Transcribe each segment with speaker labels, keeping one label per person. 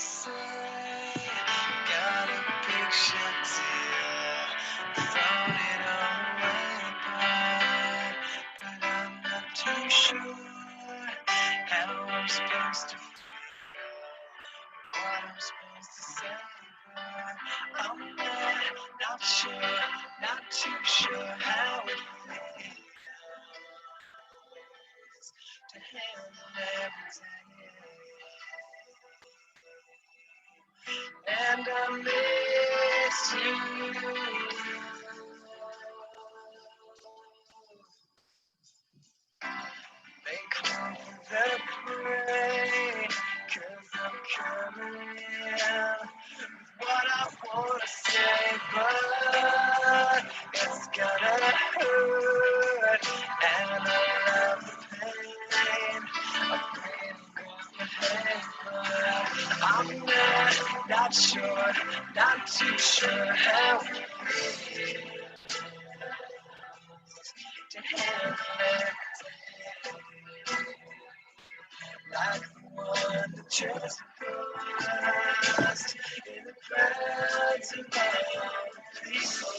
Speaker 1: say, got a picture deal, thrown it away, but I'm not too sure how I'm supposed to feel, what I'm supposed to say, but I'm not sure, not too sure how it feels to handle every day. And I miss you. They call me the prey, 'cause I'm coming in with what I wanna say, but it's gonna hurt, and I love the pain. I'm afraid I'm not sure, not too sure how it feels to handle it. Like the one that just passed in the crowds of people.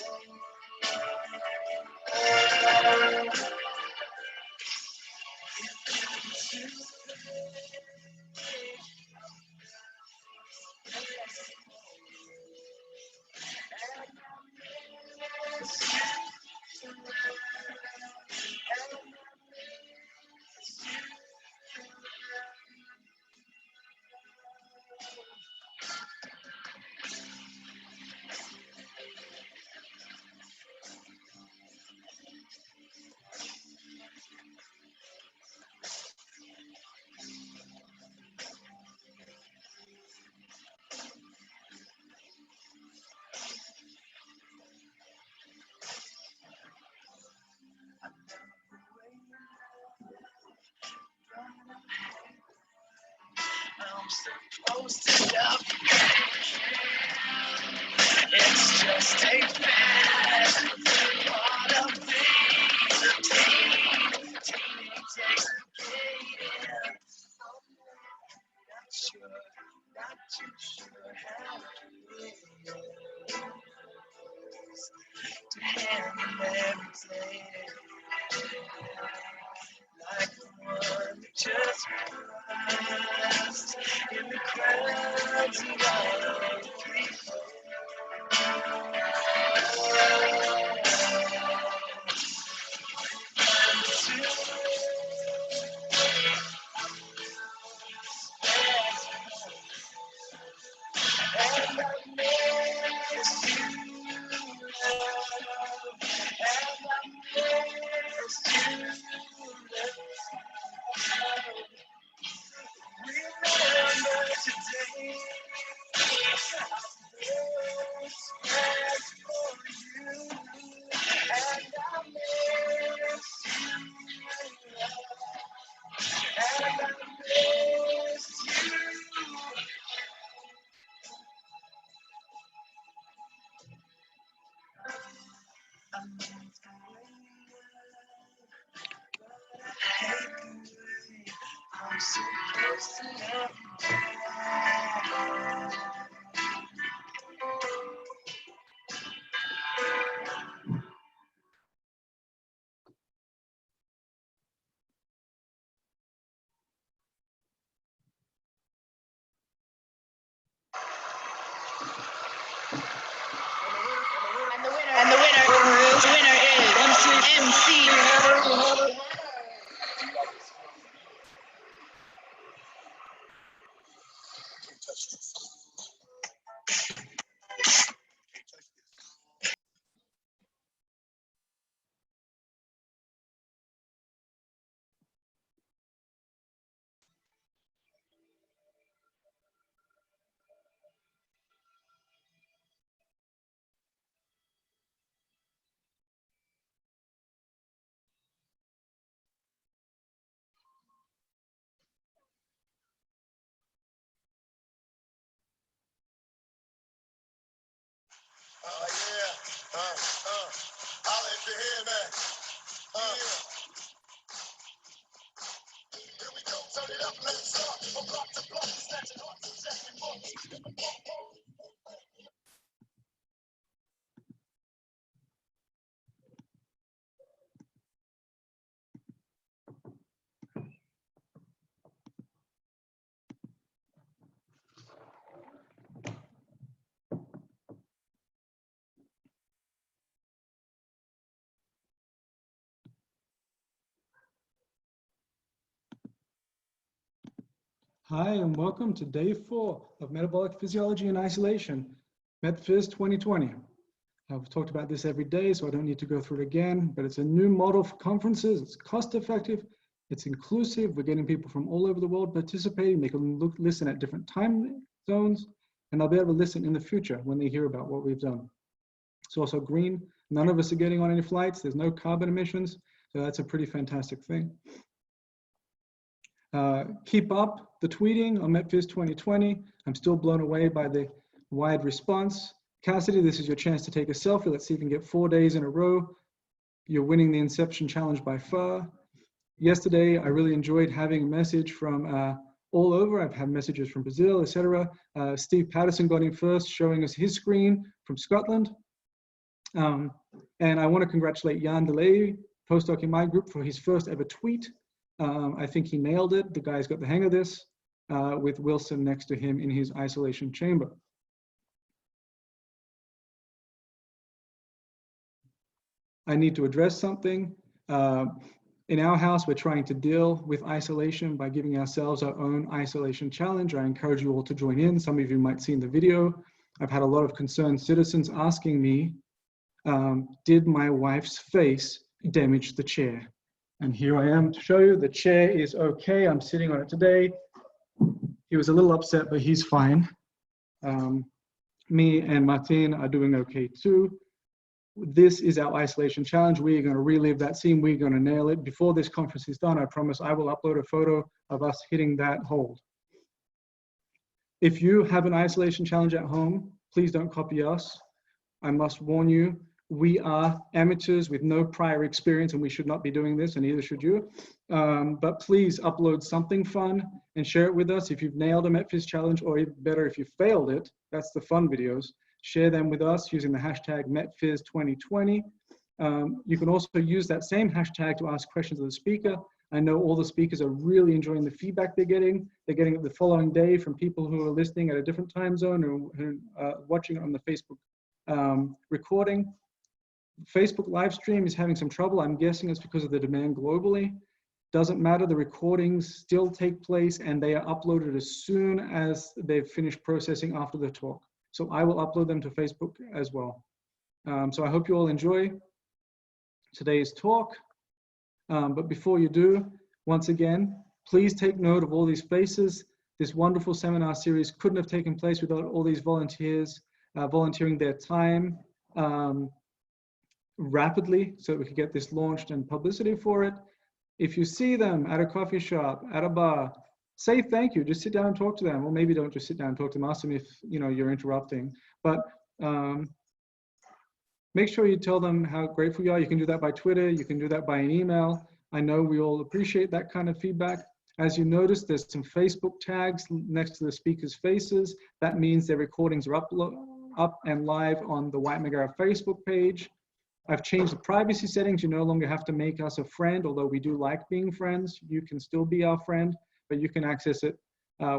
Speaker 1: I'm supposed to love you. It's just a fad, part of being a teen. Takes getting. Not sure, not too sure how it feels to handle every day. Like the one that just passed in the crowds of other people. And I miss you, love. And I miss you, love. Remember today, I was for you, and I miss you, love. And I miss you. I moved away, but I hate the way I'm supposed to love you.
Speaker 2: And the winner is MC.
Speaker 3: Yeah. Holla if you hear me. Here we go, turn it up, let's start. From block to block, snatching hearts and checking books.
Speaker 4: Hi, and welcome to day 4 of Metabolic Physiology in Isolation, MetPhys 2020. I've talked about this every day, so I don't need to go through it again, but it's a new model for conferences. It's cost effective, it's inclusive. We're getting people from all over the world participating. They can listen at different time zones, and they'll be able to listen in the future when they hear about what we've done. It's also green. None of us are getting on any flights. There's no carbon emissions, so that's a pretty fantastic thing. Keep up the tweeting on MetPhys 2020. I'm still blown away by the wide response. Cassidy, this is your chance to take a selfie. Let's see if you can get 4 days in a row. You're winning the Inception Challenge by far. Yesterday, I really enjoyed having a message from all over. I've had messages from Brazil, etc. Steve Patterson got in first, showing us his screen from Scotland. And I want to congratulate Jan DeLay, postdoc in my group, for his first ever tweet. I think he nailed it. The guy's got the hang of this, with Wilson next to him in his isolation chamber. I need to address something. In our house, we're trying to deal with isolation by giving ourselves our own isolation challenge. I encourage you all to join in. Some of you might see in the video. I've had a lot of concerned citizens asking me, did my wife's face damage the chair? And here I am to show you the chair is okay. I'm sitting on it today. He was a little upset, but he's fine. Me and Martin are doing okay too. This is our isolation challenge. We are going to relive that scene. We're going to nail it. Before this conference is done, I promise I will upload a photo of us hitting that hold. If you have an isolation challenge at home, please don't copy us. I must warn you, we are amateurs with no prior experience, and we should not be doing this, and neither should you. But please upload something fun and share it with us. If you've nailed a MetPhys challenge, or even better, if you failed it, that's the fun videos. Share them with us using the hashtag MetPhys2020. You can also use that same hashtag to ask questions of the speaker. I know all the speakers are really enjoying the feedback they're getting. They're getting it the following day from people who are listening at a different time zone, or who are watching on the Facebook recording. Facebook live stream is having some trouble. I'm guessing it's because of the demand globally. Doesn't matter, the recordings still take place, and they are uploaded as soon as they've finished processing after the talk. So I will upload them to Facebook as well. So I hope you all enjoy today's talk. But before you do, once again, please take note of all these faces. This wonderful seminar series couldn't have taken place without all these volunteers volunteering their time rapidly so that we could get this launched and publicity for it. If you see them at a coffee shop, at a bar, say thank you. Just sit down and talk to them. Or maybe don't just sit down and talk to them. Ask them if you're interrupting. But make sure you tell them how grateful you are. You can do that by Twitter. You can do that by an email. I know we all appreciate that kind of feedback. As you notice, there's some Facebook tags next to the speakers' faces. That means their recordings are up and live on the White Megara Facebook page. I've changed the privacy settings. You no longer have to make us a friend, although we do like being friends. You can still be our friend, but you can access it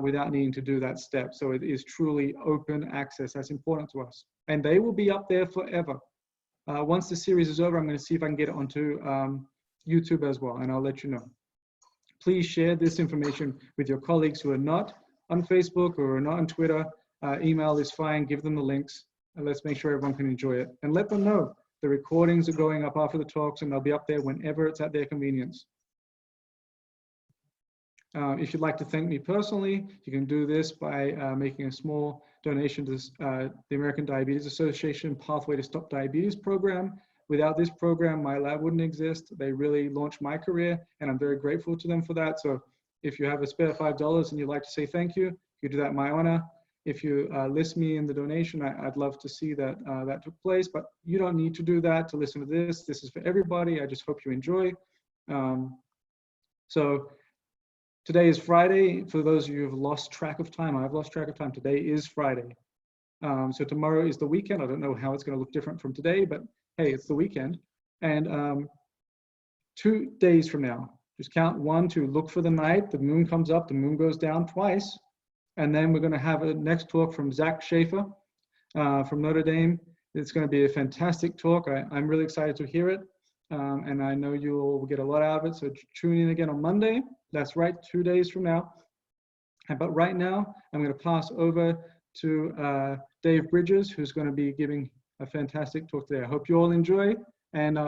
Speaker 4: without needing to do that step. So it is truly open access. That's important to us. And they will be up there forever. Once the series is over, I'm going to see if I can get it onto YouTube as well, and I'll let you know. Please share this information with your colleagues who are not on Facebook or are not on Twitter. Email is fine. Give them the links, and let's make sure everyone can enjoy it. And let them know the recordings are going up after the talks, and they'll be up there whenever it's at their convenience. If you'd like to thank me personally, you can do this by making a small donation to the American Diabetes Association Pathway to Stop Diabetes program. Without this program, my lab wouldn't exist. They really launched my career, and I'm very grateful to them for that. So if you have a spare $5 and you'd like to say thank you, you do that in my honor. If you list me in the donation, I'd love to see that that took place, but you don't need to do that to listen to this. This is for everybody. I just hope you enjoy. So today is Friday. For those of you who have lost track of time, I've lost track of time. Today is Friday. So tomorrow is the weekend. I don't know how it's going to look different from today, but hey, it's the weekend. And 2 days from now, just count 1, 2, look for the night. The moon comes up, the moon goes down twice. And then we're going to have a next talk from Zach Schaefer from Notre Dame. It's going to be a fantastic talk. I'm really excited to hear it. And I know you all will get a lot out of it. So tune in again on Monday. That's right, 2 days from now. But right now, I'm going to pass over to Dave Bridges, who's going to be giving a fantastic talk today. I hope you all enjoy, and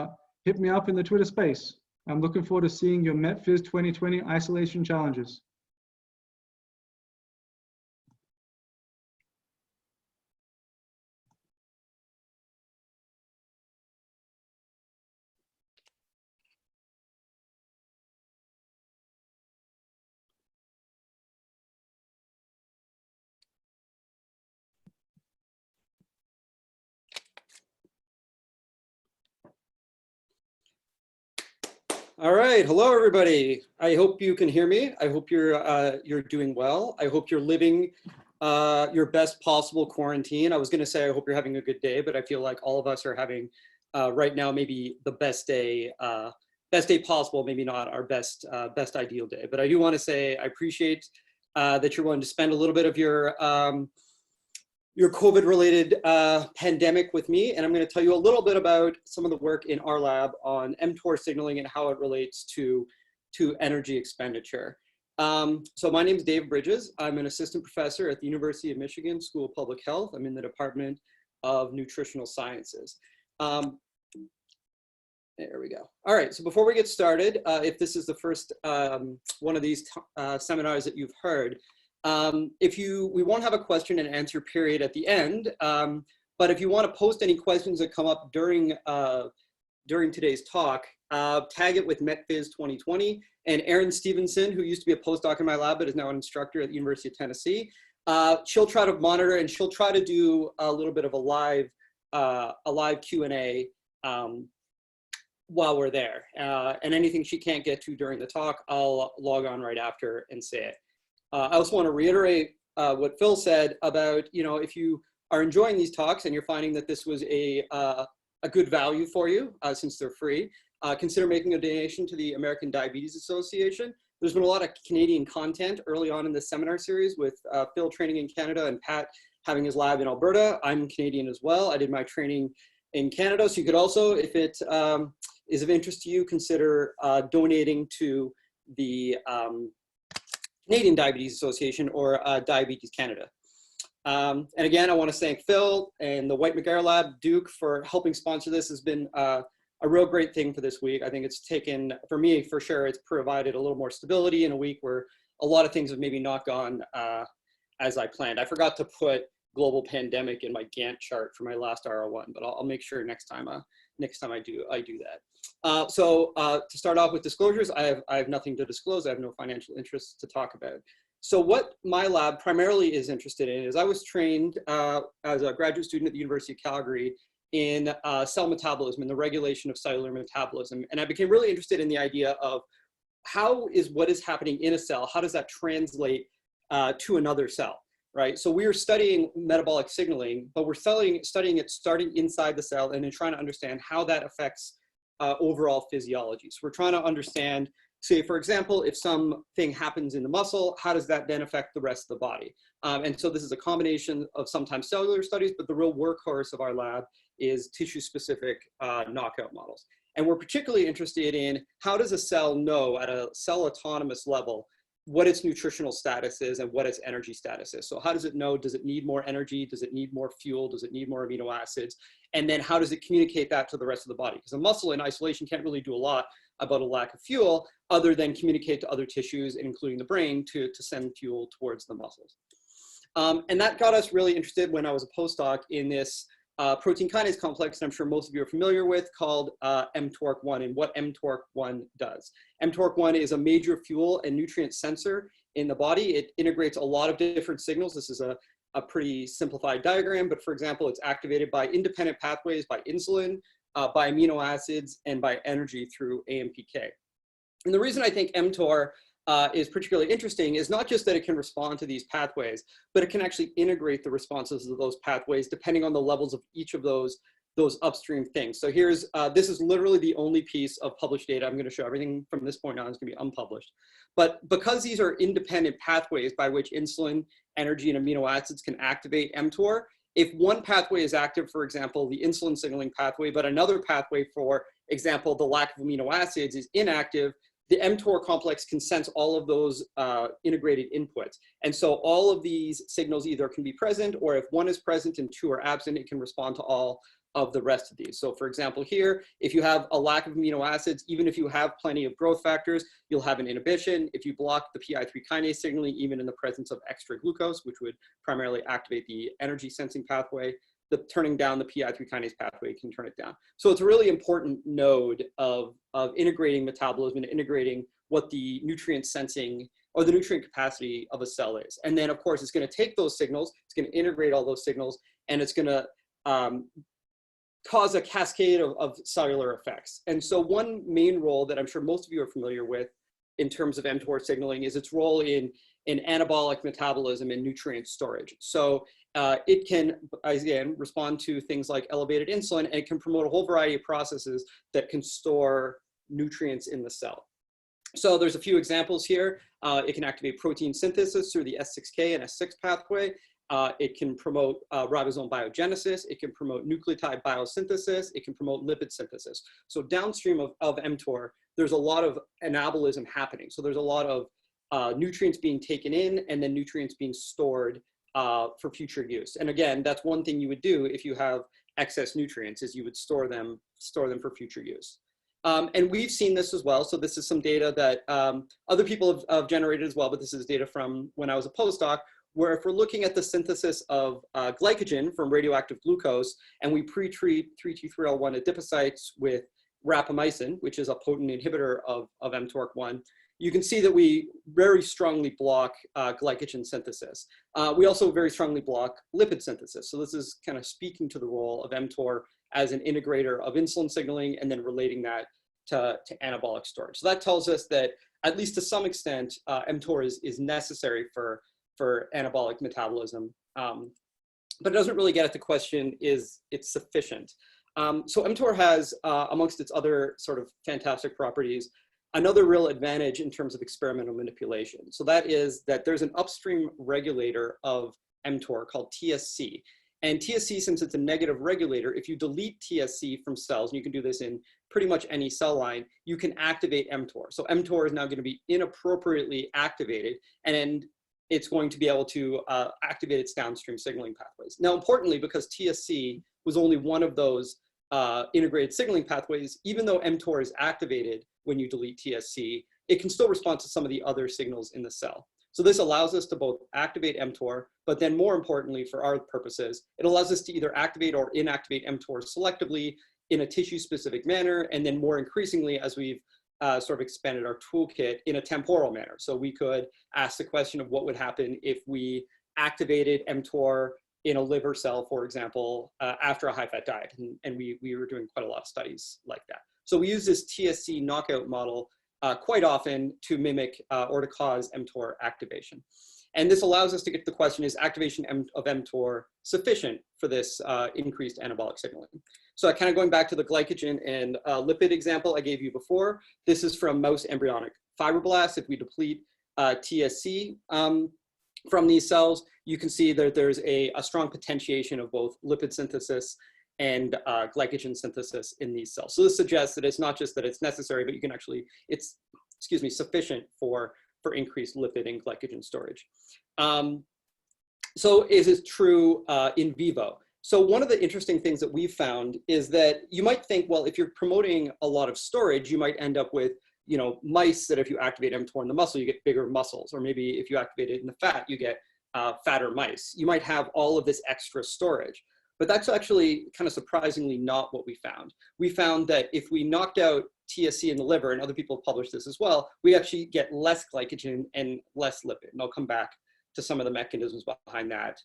Speaker 4: hit me up in the Twitter space. I'm looking forward to seeing your MetPhys 2020 isolation challenges.
Speaker 5: All right, hello everybody. I hope you can hear me. I hope you're doing well. I hope you're living your best possible quarantine. I was going to say I hope you're having a good day, but I feel like all of us are having right now maybe the best day possible. Maybe not our best ideal day, but I do want to say I appreciate that you're willing to spend a little bit of your COVID-related pandemic with me, and I'm going to tell you a little bit about some of the work in our lab on mTOR signaling and how it relates to energy expenditure. So my name is Dave Bridges. I'm an assistant professor at the University of Michigan School of Public Health. I'm in the Department of Nutritional Sciences. There we go. All right, so before we get started, if this is the first one of these seminars that you've heard, we won't have a question and answer period at the end, but if you want to post any questions that come up during today's talk, tag it with MetPhys 2020, and Erin Stevenson, who used to be a postdoc in my lab but is now an instructor at the University of Tennessee, she'll try to monitor and she'll try to do a little bit of a live Q&A while we're there, and anything she can't get to during the talk, I'll log on right after and say it. I also want to reiterate what Phil said about, if you are enjoying these talks and you're finding that this was a good value for you, since they're free, consider making a donation to the American Diabetes Association. There's been a lot of Canadian content early on in this seminar series with Phil training in Canada and Pat having his lab in Alberta. I'm Canadian as well. I did my training in Canada. So you could also, if it is of interest to you, consider donating to the Canadian Diabetes Association or Diabetes Canada. And again, I want to thank Phil and the White McGarr Lab, Duke, for helping sponsor this. Has been a real great thing for this week. I think it's taken, for me, for sure, it's provided a little more stability in a week where a lot of things have maybe not gone as I planned. I forgot to put global pandemic in my Gantt chart for my last R01, but I'll make sure next time I do that. So to start off with disclosures, I have nothing to disclose. I have no financial interests to talk about. So what my lab primarily is interested in is I was trained as a graduate student at the University of Calgary in cell metabolism and the regulation of cellular metabolism. And I became really interested in the idea of what is happening in a cell, how does that translate to another cell? Right, so we are studying metabolic signaling, but we're studying it starting inside the cell and then trying to understand how that affects overall physiology. So we're trying to understand, say, for example, if something happens in the muscle, how does that then affect the rest of the body? And so this is a combination of sometimes cellular studies, but the real workhorse of our lab is tissue-specific knockout models. And we're particularly interested in how does a cell know at a cell autonomous level what its nutritional status is and what its energy status is. So how does it know? Does it need more energy? Does it need more fuel? Does it need more amino acids? And then how does it communicate that to the rest of the body? Because a muscle in isolation can't really do a lot about a lack of fuel other than communicate to other tissues, including the brain, to send fuel towards the muscles. And that got us really interested when I was a postdoc in this protein kinase complex that I'm sure most of you are familiar with, called mTORC1, and what mTORC1 does. mTORC1 is a major fuel and nutrient sensor in the body. It integrates a lot of different signals. This is a pretty simplified diagram, but for example, it's activated by independent pathways, by insulin, by amino acids, and by energy through AMPK. And the reason I think mTOR is particularly interesting is not just that it can respond to these pathways, but it can actually integrate the responses of those pathways depending on the levels of each of those upstream things. So here's, this is literally the only piece of published data. I'm going to show everything from this point on is going to be unpublished. But because these are independent pathways by which insulin, energy, and amino acids can activate mTOR, if one pathway is active, for example, the insulin signaling pathway, but another pathway, for example, the lack of amino acids is inactive, the mTOR complex can sense all of those integrated inputs. And so all of these signals either can be present, or if one is present and two are absent, it can respond to all of the rest of these. So for example, here, if you have a lack of amino acids, even if you have plenty of growth factors, you'll have an inhibition. If you block the PI3 kinase signaling, even in the presence of extra glucose, which would primarily activate the energy sensing pathway, the turning down the PI3 kinase pathway can turn it down. So it's a really important node of integrating metabolism and integrating what the nutrient sensing or the nutrient capacity of a cell is. And then of course, it's going to take those signals, it's going to integrate all those signals, and it's going to cause a cascade of cellular effects. And so one main role that I'm sure most of you are familiar with in terms of mTOR signaling is its role in anabolic metabolism and nutrient storage. So it can, again, respond to things like elevated insulin, and it can promote a whole variety of processes that can store nutrients in the cell. So there's a few examples here. It can activate protein synthesis through the S6K and S6 pathway. It can promote ribosome biogenesis. It can promote nucleotide biosynthesis. It can promote lipid synthesis. So downstream of mTOR, there's a lot of anabolism happening. So there's a lot of nutrients being taken in and then nutrients being stored for future use. And again, that's one thing you would do if you have excess nutrients, is you would store them for future use. And we've seen this as well. So this is some data that other people have generated as well, but this is data from when I was a postdoc, where if we're looking at the synthesis of glycogen from radioactive glucose, and we pre-treat 3T3L1 adipocytes with rapamycin, which is a potent inhibitor of mTORC1, you can see that we very strongly block glycogen synthesis. We also very strongly block lipid synthesis. So this is kind of speaking to the role of mTOR as an integrator of insulin signaling and then relating that to anabolic storage. So that tells us that, at least to some extent, mTOR is necessary for anabolic metabolism. But it doesn't really get at the question, is it sufficient? So mTOR has, amongst its other sort of fantastic properties, another real advantage in terms of experimental manipulation. So that is that there's an upstream regulator of mTOR called TSC. And TSC, since it's a negative regulator, if you delete TSC from cells, and you can do this in pretty much any cell line, you can activate mTOR. So mTOR is now going to be inappropriately activated, and it's going to be able to activate its downstream signaling pathways. Now, importantly, because TSC was only one of those integrated signaling pathways, even though mTOR is activated when you delete TSC, it can still respond to some of the other signals in the cell. So this allows us to both activate mTOR, but then more importantly for our purposes, it allows us to either activate or inactivate mTOR selectively in a tissue-specific manner, and then more increasingly, as we've sort of expanded our toolkit, in a temporal manner. So we could ask the question of what would happen if we activated mTOR in a liver cell, for example, after a high-fat diet. And we were doing quite a lot of studies like that. So we use this TSC knockout model quite often to mimic or to cause mTOR activation. And this allows us to get to the question, is activation of mTOR sufficient for this increased anabolic signaling? So kind of going back to the glycogen and lipid example I gave you before, this is from mouse embryonic fibroblasts. If we deplete TSC from these cells, you can see that there's a strong potentiation of both lipid synthesis and glycogen synthesis in these cells. So this suggests that it's not just that it's necessary, but you can actually, it's, excuse me, sufficient for increased lipid and glycogen storage. So is it true in vivo? So one of the interesting things that we've found is that you might think, well, if you're promoting a lot of storage, you might end up with, you know, mice that if you activate mTOR in the muscle, you get bigger muscles, or maybe if you activate it in the fat, you get fatter mice. You might have all of this extra storage. But that's actually kind of surprisingly not what we found. We found that if we knocked out TSC in the liver, and other people have published this as well, we actually get less glycogen and less lipid. And I'll come back to some of the mechanisms behind that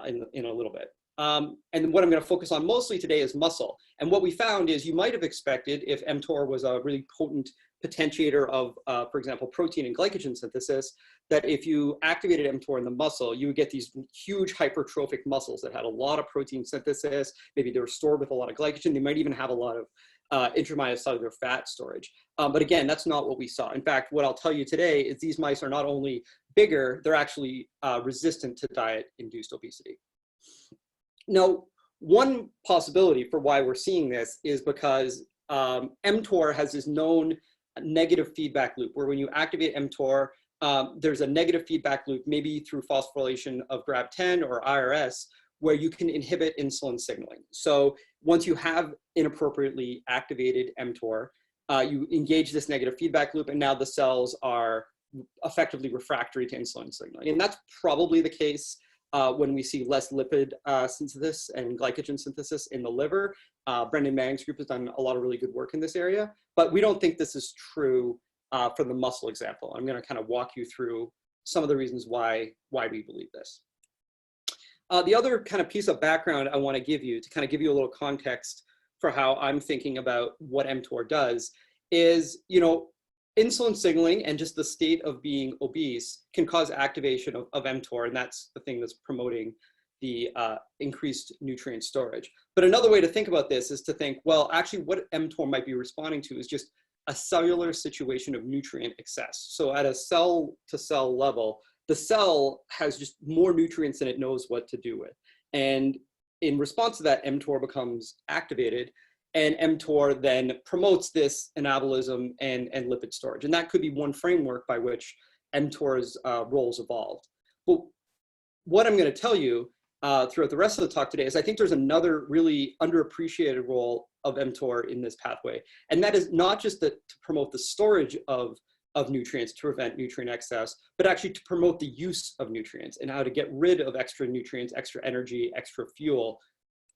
Speaker 5: in a little bit. And what I'm going to focus on mostly today is muscle. And what we found is you might have expected, if mTOR was a really potent potentiator of, for example, protein and glycogen synthesis, that if you activated mTOR in the muscle, you would get these huge hypertrophic muscles that had a lot of protein synthesis. Maybe they were stored with a lot of glycogen. They might even have a lot of intramyocellular fat storage. But again, that's not what we saw. In fact, what I'll tell you today is these mice are not only bigger, they're actually resistant to diet-induced obesity. Now, one possibility for why we're seeing this is because mTOR has this known negative feedback loop where when you activate mTOR, there's a negative feedback loop, maybe through phosphorylation of GRB10 or IRS, where you can inhibit insulin signaling. So once you have inappropriately activated mTOR, you engage this negative feedback loop, and now the cells are effectively refractory to insulin signaling. And that's probably the case when we see less lipid synthesis and glycogen synthesis in the liver. Brendan Manning's group has done a lot of really good work in this area, but we don't think this is true for the muscle example. I'm going to kind of walk you through some of the reasons why we believe this. The other kind of piece of background I want to give you, to kind of give you a little context for how I'm thinking about what mTOR does, is, insulin signaling and just the state of being obese can cause activation of mTOR, and that's the thing that's promoting the increased nutrient storage. But another way to think about this is to think, well, actually what mTOR might be responding to is just a cellular situation of nutrient excess. So at a cell-to-cell level, the cell has just more nutrients than it knows what to do with. And in response to that, mTOR becomes activated, and mTOR then promotes this anabolism and lipid storage. And that could be one framework by which mTOR's roles evolved. But what I'm going to tell you throughout the rest of the talk today is I think there's another really underappreciated role of mTOR in this pathway. And that is not just to promote the storage of nutrients to prevent nutrient excess, but actually to promote the use of nutrients and how to get rid of extra nutrients, extra energy, extra fuel,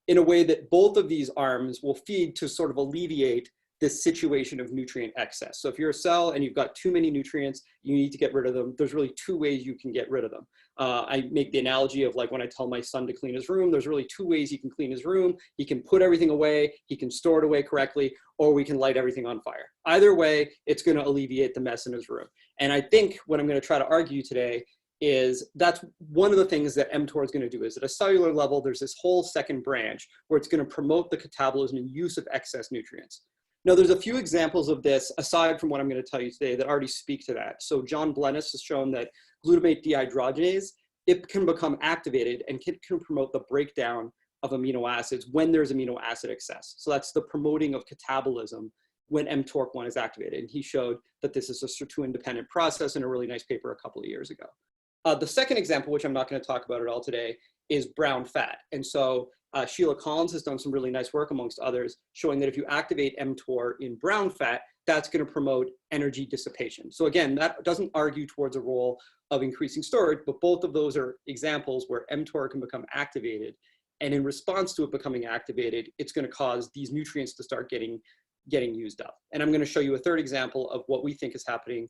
Speaker 5: in a way that both of these arms will feed to sort of alleviate this situation of nutrient excess. So if you're a cell and you've got too many nutrients, you need to get rid of them. There's really two ways you can get rid of them. I make the analogy of like when I tell my son to clean his room, there's really two ways he can clean his room. He can put everything away, he can store it away correctly, or we can light everything on fire. Either way, it's going to alleviate the mess in his room. And I think what I'm going to try to argue today is that's one of the things that mTOR is going to do. Is at a cellular level, there's this whole second branch where it's going to promote the catabolism and use of excess nutrients. Now, there's a few examples of this, aside from what I'm going to tell you today, that already speak to that. So John Blennis has shown that glutamate dehydrogenase, it can become activated and can promote the breakdown of amino acids when there's amino acid excess. So that's the promoting of catabolism when mTORC1 is activated. And he showed that this is a sirtuin-dependent process in a really nice paper a couple of years ago. The second example, which I'm not going to talk about at all today, is brown fat. And so Sheila Collins has done some really nice work, amongst others, showing that if you activate mTOR in brown fat, that's going to promote energy dissipation. So again, that doesn't argue towards a role of increasing storage, but both of those are examples where mTOR can become activated. And in response to it becoming activated, it's going to cause these nutrients to start getting used up. And I'm going to show you a third example of what we think is happening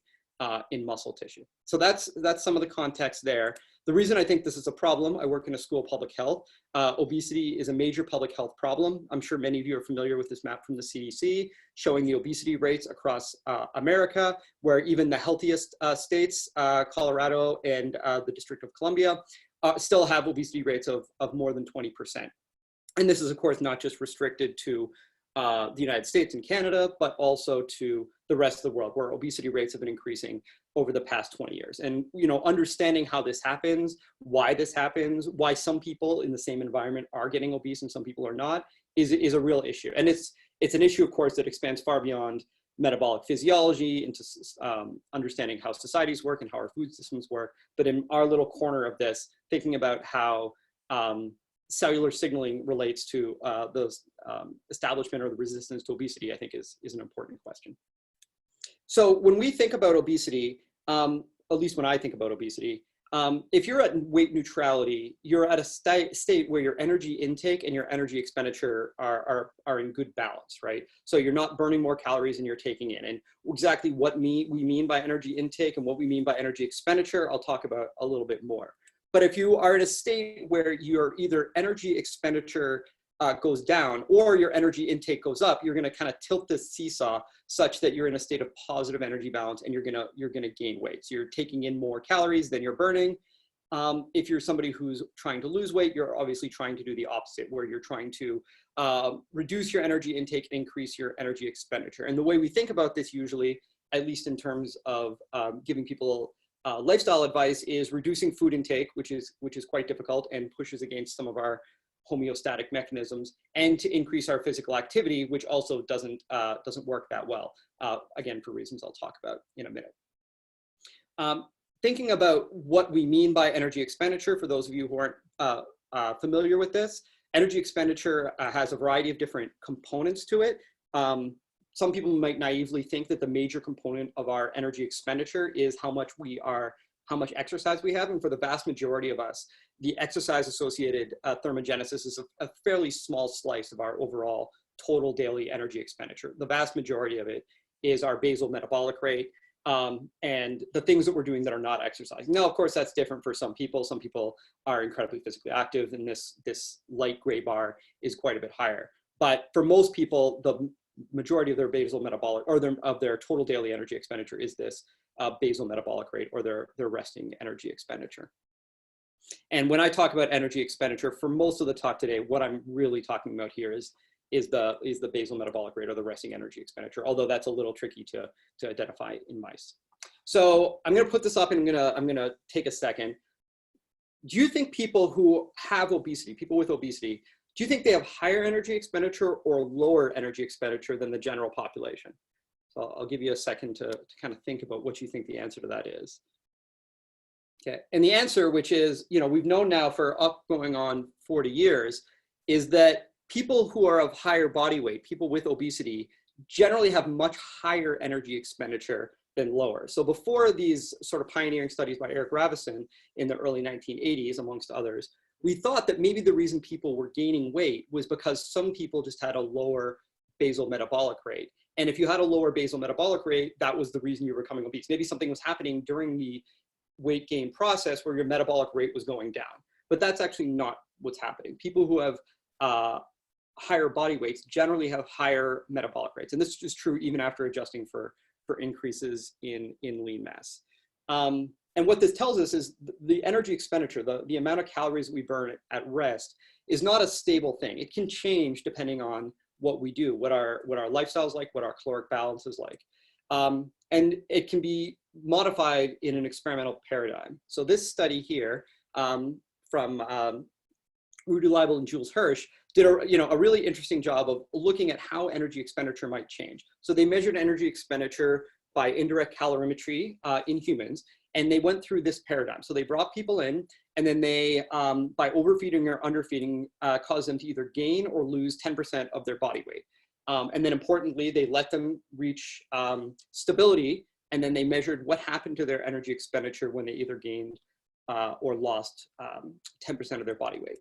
Speaker 5: in muscle tissue. So that's some of the context there. The reason I think this is a problem, I work in a school of public health. Obesity is a major public health problem. I'm sure many of you are familiar with this map from the CDC showing the obesity rates across America, where even the healthiest states, Colorado and the District of Columbia, still have obesity rates of more than 20%. And this is, of course, not just restricted to the United States and Canada, but also to the rest of the world, where obesity rates have been increasing over the past 20 years. And understanding how this happens, why some people in the same environment are getting obese and some people are not, is a real issue. And it's an issue, of course, that expands far beyond metabolic physiology into understanding how societies work and how our food systems work. But in our little corner of this, thinking about how cellular signaling relates to the establishment or the resistance to obesity, I think is an important question. So when we think about obesity, at least when I think about obesity, if you're at weight neutrality, you're at a state where your energy intake and your energy expenditure are in good balance, right? So you're not burning more calories than you're taking in. And exactly what we mean by energy intake and what we mean by energy expenditure, I'll talk about a little bit more. But if you are in a state where your either energy expenditure goes down or your energy intake goes up, you're going to kind of tilt this seesaw such that you're in a state of positive energy balance and you're going to gain weight. So you're taking in more calories than you're burning. If you're somebody who's trying to lose weight, you're obviously trying to do the opposite, where you're trying to reduce your energy intake and increase your energy expenditure. And the way we think about this usually, at least in terms of giving people lifestyle advice, is reducing food intake, which is quite difficult and pushes against some of our homeostatic mechanisms, and to increase our physical activity, which also doesn't work that well, again, for reasons I'll talk about in a minute. Thinking about what we mean by energy expenditure, for those of you who aren't familiar with this, energy expenditure has a variety of different components to it. Some people might naively think that the major component of our energy expenditure is how much exercise we have. And for the vast majority of us, the exercise-associated thermogenesis is a fairly small slice of our overall total daily energy expenditure. The vast majority of it is our basal metabolic rate, and the things that we're doing that are not exercising. Now, of course, that's different for some people. Some people are incredibly physically active, and this light gray bar is quite a bit higher. But for most people, the majority of their basal metabolic, or of their total daily energy expenditure, is this basal metabolic rate, or their resting energy expenditure. And when I talk about energy expenditure, for most of the talk today, what I'm really talking about here is the basal metabolic rate, or the resting energy expenditure, although that's a little tricky to identify in mice. So I'm going to put this up, and I'm gonna take a second. Do you think people who have obesity, people with obesity, do you think they have higher energy expenditure or lower energy expenditure than the general population? So I'll give you a second to kind of think about what you think the answer to that is. Okay, and the answer, which is, we've known now for going on 40 years, is that people who are of higher body weight, people with obesity, generally have much higher energy expenditure than lower. So before these sort of pioneering studies by Eric Ravison in the early 1980s, amongst others, we thought that maybe the reason people were gaining weight was because some people just had a lower basal metabolic rate. And if you had a lower basal metabolic rate, that was the reason you were becoming obese. Maybe something was happening during the weight gain process where your metabolic rate was going down. But that's actually not what's happening. People who have higher body weights generally have higher metabolic rates. And this is true even after adjusting for increases in lean mass. And what this tells us is the energy expenditure, the amount of calories we burn at rest, is not a stable thing. It can change depending on what we do, what our lifestyle is like, what our caloric balance is like. And it can be modified in an experimental paradigm. So this study here from Rudy Leibel and Jules Hirsch did a really interesting job of looking at how energy expenditure might change. So they measured energy expenditure by indirect calorimetry in humans, and they went through this paradigm. So they brought people in, and then they, by overfeeding or underfeeding, caused them to either gain or lose 10% of their body weight. And then importantly, they let them reach stability, and then they measured what happened to their energy expenditure when they either gained or lost 10% of their body weight.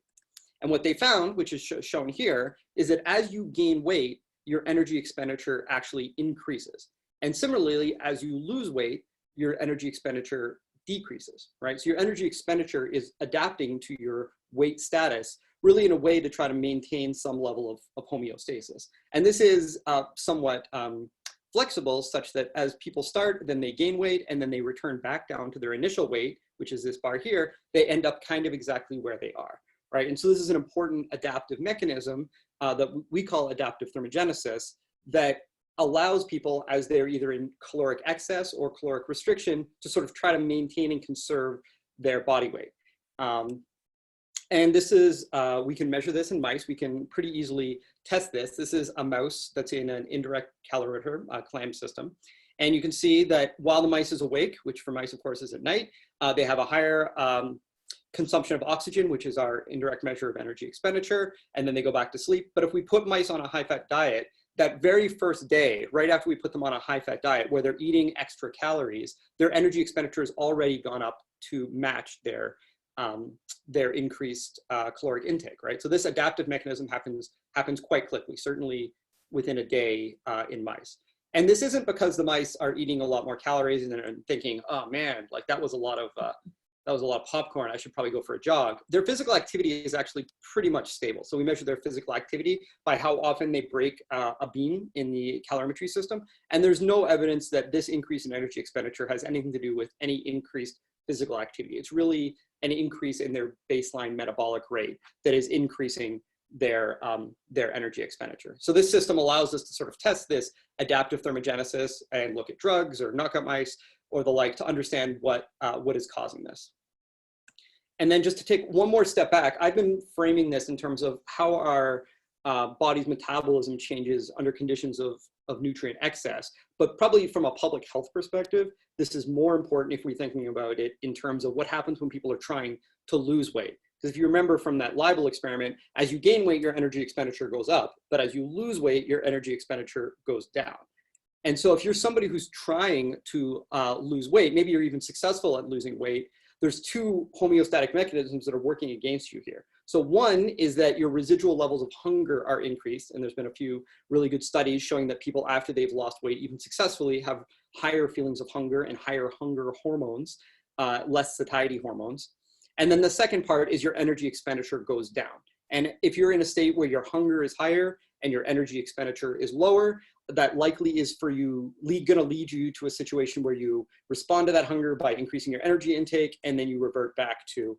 Speaker 5: And what they found, which is shown here, is that as you gain weight, your energy expenditure actually increases. And similarly, as you lose weight, your energy expenditure decreases, right? So your energy expenditure is adapting to your weight status, really in a way to try to maintain some level of homeostasis. And this is somewhat flexible, such that as people start, then they gain weight, and then they return back down to their initial weight, which is this bar here, they end up kind of exactly where they are, right? And so this is an important adaptive mechanism that we call adaptive thermogenesis, that allows people, as they're either in caloric excess or caloric restriction, to sort of try to maintain and conserve their body weight. And this is, we can measure this in mice. We can pretty easily test this. This is a mouse that's in an indirect calorimeter clam system. And you can see that while the mice is awake, which for mice, of course, is at night, they have a higher consumption of oxygen, which is our indirect measure of energy expenditure, and then they go back to sleep. But if we put mice on a high-fat diet, that very first day, right after we put them on a high-fat diet where they're eating extra calories, their energy expenditure has already gone up to match their increased caloric intake, right? So this adaptive mechanism happens quite quickly, certainly within a day in mice. And this isn't because the mice are eating a lot more calories and then thinking, oh man, like that was a lot of popcorn, I should probably go for a jog. Their physical activity is actually pretty much stable. So we measure their physical activity by how often they break a beam in the calorimetry system. And there's no evidence that this increase in energy expenditure has anything to do with any increased physical activity. It's really an increase in their baseline metabolic rate that is increasing their energy expenditure. So this system allows us to sort of test this adaptive thermogenesis and look at drugs or knockout mice or the like to understand what is causing this. And then just to take one more step back, I've been framing this in terms of how our body's metabolism changes under conditions of nutrient excess. But probably from a public health perspective, this is more important if we're thinking about it in terms of what happens when people are trying to lose weight. Because if you remember from that libel experiment, as you gain weight, your energy expenditure goes up. But as you lose weight, your energy expenditure goes down. And so if you're somebody who's trying to lose weight, maybe you're even successful at losing weight, there's two homeostatic mechanisms that are working against you here. So one is that your residual levels of hunger are increased, and there's been a few really good studies showing that people after they've lost weight, even successfully, have higher feelings of hunger and higher hunger hormones, less satiety hormones. And then the second part is your energy expenditure goes down. And if you're in a state where your hunger is higher and your energy expenditure is lower, that likely is for you, gonna lead you to a situation where you respond to that hunger by increasing your energy intake, and then you revert back to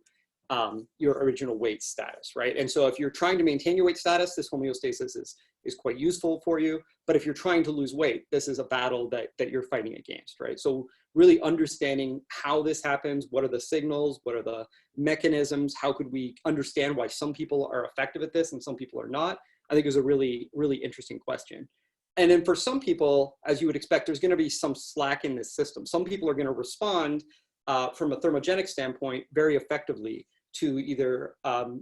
Speaker 5: your original weight status, right? And so if you're trying to maintain your weight status, this homeostasis is quite useful for you. But if you're trying to lose weight, this is a battle that you're fighting against, right? So really understanding how this happens, what are the signals, what are the mechanisms, how could we understand why some people are effective at this and some people are not, I think is a really, really interesting question. And then for some people, as you would expect, there's gonna be some slack in this system. Some people are gonna respond from a thermogenic standpoint very effectively to either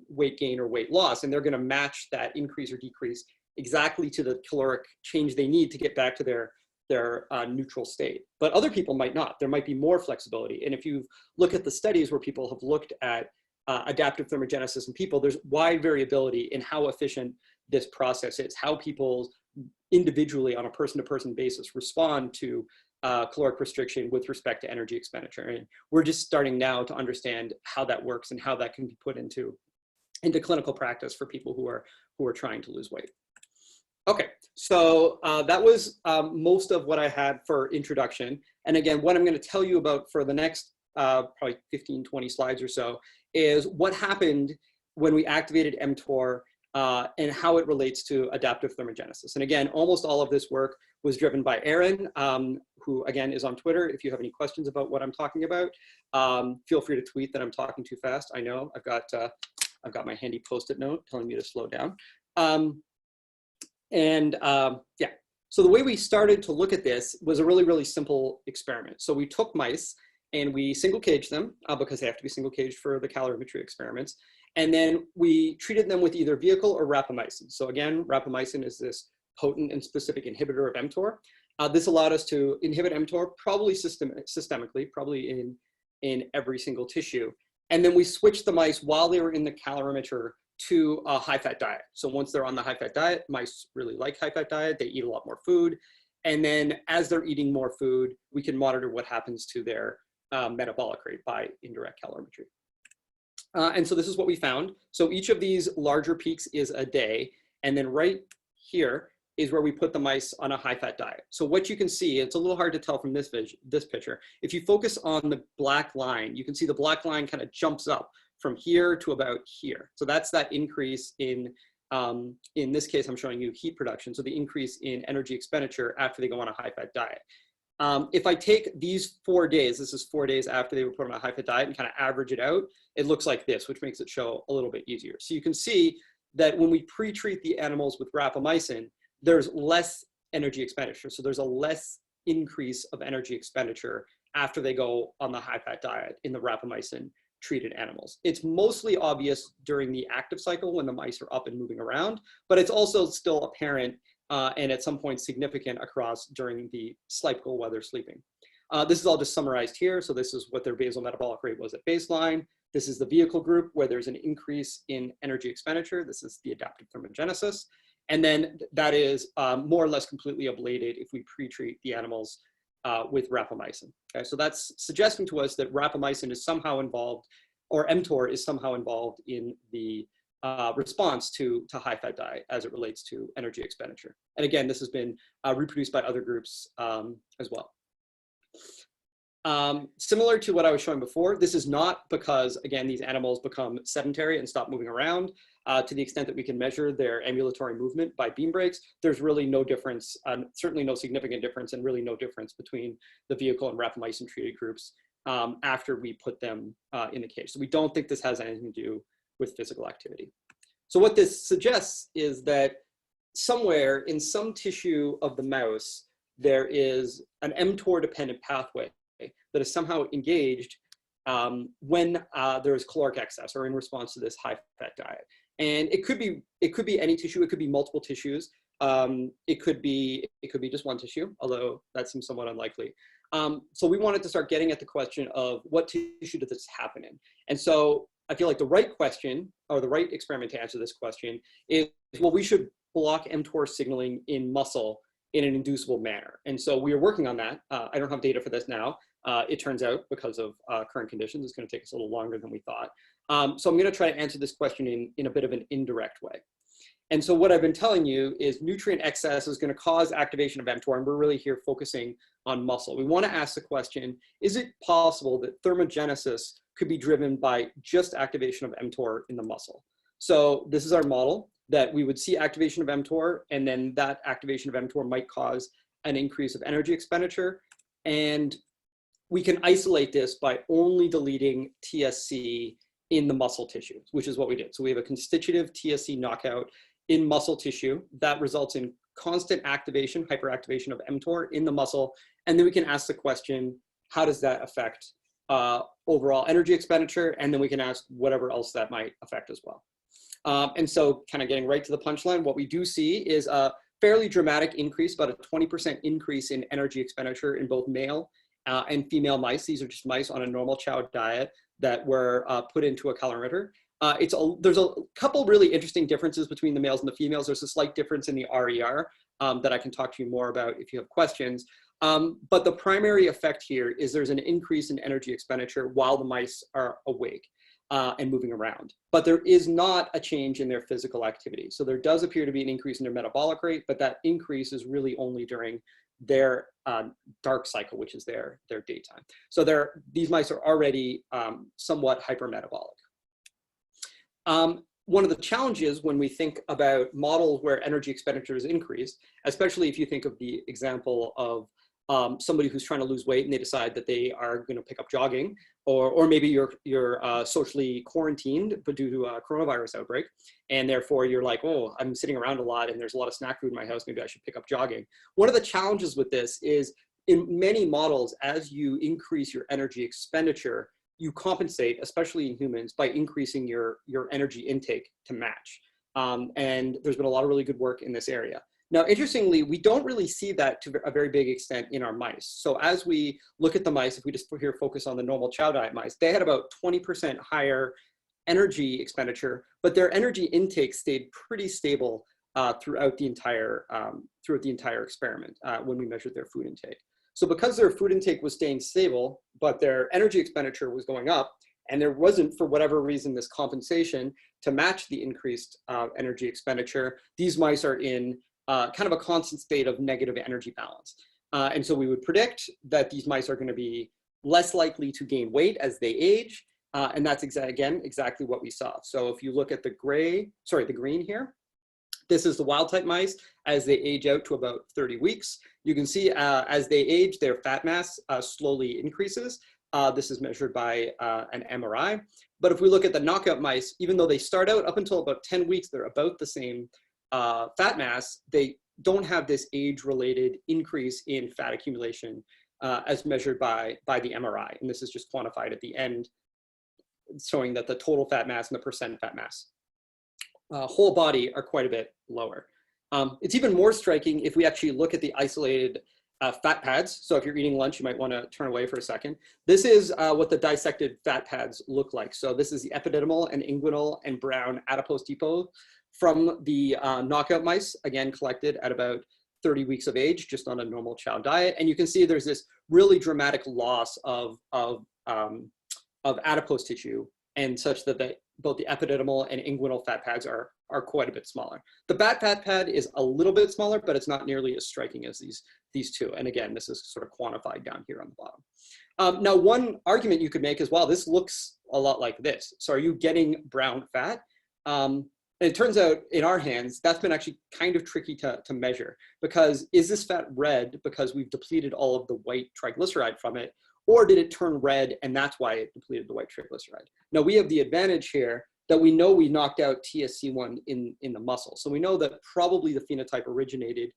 Speaker 5: weight gain or weight loss, and they're gonna match that increase or decrease exactly to the caloric change they need to get back to their neutral state. But other people might not. There might be more flexibility. And if you look at the studies where people have looked at adaptive thermogenesis in people, there's wide variability in how efficient this process is, how people individually on a person-to-person basis respond to caloric restriction with respect to energy expenditure. And we're just starting now to understand how that works and how that can be put into clinical practice for people who are trying to lose weight. Okay, so that was most of what I had for introduction. And again, what I'm going to tell you about for the next probably 15, 20 slides or so is what happened when we activated mTOR and how it relates to adaptive thermogenesis. And again, almost all of this work was driven by Aaron, who again is on Twitter. If you have any questions about what I'm talking about, feel free to tweet that I'm talking too fast. I know I've got my handy Post-it note telling me to slow down. Yeah, so the way we started to look at this was a really, really simple experiment. So we took mice and we single caged them because they have to be single caged for the calorimetry experiments. And then we treated them with either vehicle or rapamycin. So again, rapamycin is this potent and specific inhibitor of mTOR. This allowed us to inhibit mTOR probably systemically, probably in every single tissue. And then we switched the mice while they were in the calorimeter to a high-fat diet. So once they're on the high-fat diet, mice really like high-fat diet, they eat a lot more food. And then as they're eating more food, we can monitor what happens to their metabolic rate by indirect calorimetry. And so this is what we found. So each of these larger peaks is a day. And then right here is where we put the mice on a high-fat diet. So what you can see, it's a little hard to tell from this picture. If you focus on the black line, you can see the black line kind of jumps up from here to about here. So that's that increase in this case, I'm showing you heat production. So the increase in energy expenditure after they go on a high-fat diet. If I take these 4 days, this is 4 days after they were put on a high-fat diet, and kind of average it out, it looks like this, which makes it show a little bit easier. So you can see that when we pre-treat the animals with rapamycin, there's less energy expenditure. So there's a less increase of energy expenditure after they go on the high-fat diet in the rapamycin treated animals. It's mostly obvious during the active cycle when the mice are up and moving around, but it's also still apparent and at some point significant across during the sleep goal while they're sleeping. This is all just summarized here. So this is what their basal metabolic rate was at baseline. This is the vehicle group where there's an increase in energy expenditure. This is the adaptive thermogenesis. And then that is more or less completely ablated if we pre-treat the animals with rapamycin. Okay, so that's suggesting to us that rapamycin is somehow involved, or mTOR is somehow involved in the response to high-fat diet as it relates to energy expenditure. And again, this has been reproduced by other groups as well. Similar to what I was showing before, this is not because, again, these animals become sedentary and stop moving around. To the extent that we can measure their ambulatory movement by beam breaks, there's really no difference, certainly no significant difference, and really no difference between the vehicle and rapamycin treated groups after we put them in the cage. So we don't think this has anything to do with physical activity. So what this suggests is that somewhere in some tissue of the mouse, there is an mTOR dependent pathway that is somehow engaged when there is caloric excess or in response to this high fat diet. And it could be any tissue, it could be multiple tissues. It could be just one tissue, although that seems somewhat unlikely. So we wanted to start getting at the question of what tissue does this happen in? And so I feel like the right question, or the right experiment to answer this question is, well, we should block mTOR signaling in muscle in an inducible manner. And so we are working on that. I don't have data for this now. It turns out, because of current conditions, it's going to take us a little longer than we thought. So I'm going to try to answer this question in a bit of an indirect way. And so what I've been telling you is nutrient excess is going to cause activation of mTOR, and we're really here focusing on muscle. We want to ask the question, is it possible that thermogenesis could be driven by just activation of mTOR in the muscle? So this is our model, that we would see activation of mTOR, and then that activation of mTOR might cause an increase of energy expenditure. And we can isolate this by only deleting TSC in the muscle tissue, which is what we did. So we have a constitutive TSC knockout in muscle tissue that results in constant activation, hyperactivation of mTOR in the muscle. And then we can ask the question, how does that affect overall energy expenditure? And then we can ask whatever else that might affect as well. And so kind of getting right to the punchline, what we do see is a fairly dramatic increase, about a 20% increase in energy expenditure in both male and female mice. These are just mice on a normal chow diet that were put into a calorimeter. There's a couple really interesting differences between the males and the females. There's a slight difference in the RER that I can talk to you more about if you have questions. But the primary effect here is there's an increase in energy expenditure while the mice are awake and moving around. But there is not a change in their physical activity. So there does appear to be an increase in their metabolic rate, but that increase is really only during their dark cycle, which is their daytime. So these mice are already somewhat hypermetabolic. One of the challenges when we think about models where energy expenditure is increased, especially if you think of the example of somebody who's trying to lose weight and they decide that they are going to pick up jogging, or maybe you're socially quarantined but due to a coronavirus outbreak, and therefore you're like, oh, I'm sitting around a lot and there's a lot of snack food in my house, maybe I should pick up jogging. One of the challenges with this is in many models, as you increase your energy expenditure, you compensate, especially in humans, by increasing your energy intake to match. And there's been a lot of really good work in this area. Now, interestingly, we don't really see that to a very big extent in our mice. So as we look at the mice, if we just here focus on the normal chow diet mice, they had about 20% higher energy expenditure, but their energy intake stayed pretty stable throughout the entire experiment when we measured their food intake. So because their food intake was staying stable, but their energy expenditure was going up, and there wasn't, for whatever reason, this compensation to match the increased energy expenditure, these mice are in kind of a constant state of negative energy balance. And so we would predict that these mice are going to be less likely to gain weight as they age. And that's exactly what we saw. So if you look at the green here, this is the wild type mice as they age out to about 30 weeks. You can see as they age, their fat mass slowly increases. This is measured by an MRI. But if we look at the knockout mice, even though they start out up until about 10 weeks, they're about the same fat mass, they don't have this age-related increase in fat accumulation as measured by the MRI. And this is just quantified at the end, showing that the total fat mass and the percent fat mass whole body are quite a bit lower. It's even more striking if we actually look at the isolated fat pads. So if you're eating lunch, you might want to turn away for a second. This is what the dissected fat pads look like. So this is the epididymal and inguinal and brown adipose depot from the knockout mice, again, collected at about 30 weeks of age, just on a normal chow diet. And you can see there's this really dramatic loss of adipose tissue, and such that both the epididymal and inguinal fat pads are quite a bit smaller. The bat fat pad is a little bit smaller, but it's not nearly as striking as these two. And again, this is sort of quantified down here on the bottom. Now, one argument you could make is, well, this looks a lot like this. So are you getting brown fat? And it turns out in our hands, that's been actually kind of tricky to measure, because is this fat red because we've depleted all of the white triglyceride from it? or did it turn red and that's why it depleted the white triglyceride? Now we have the advantage here that we know we knocked out TSC1 in the muscle. So we know that probably the phenotype originated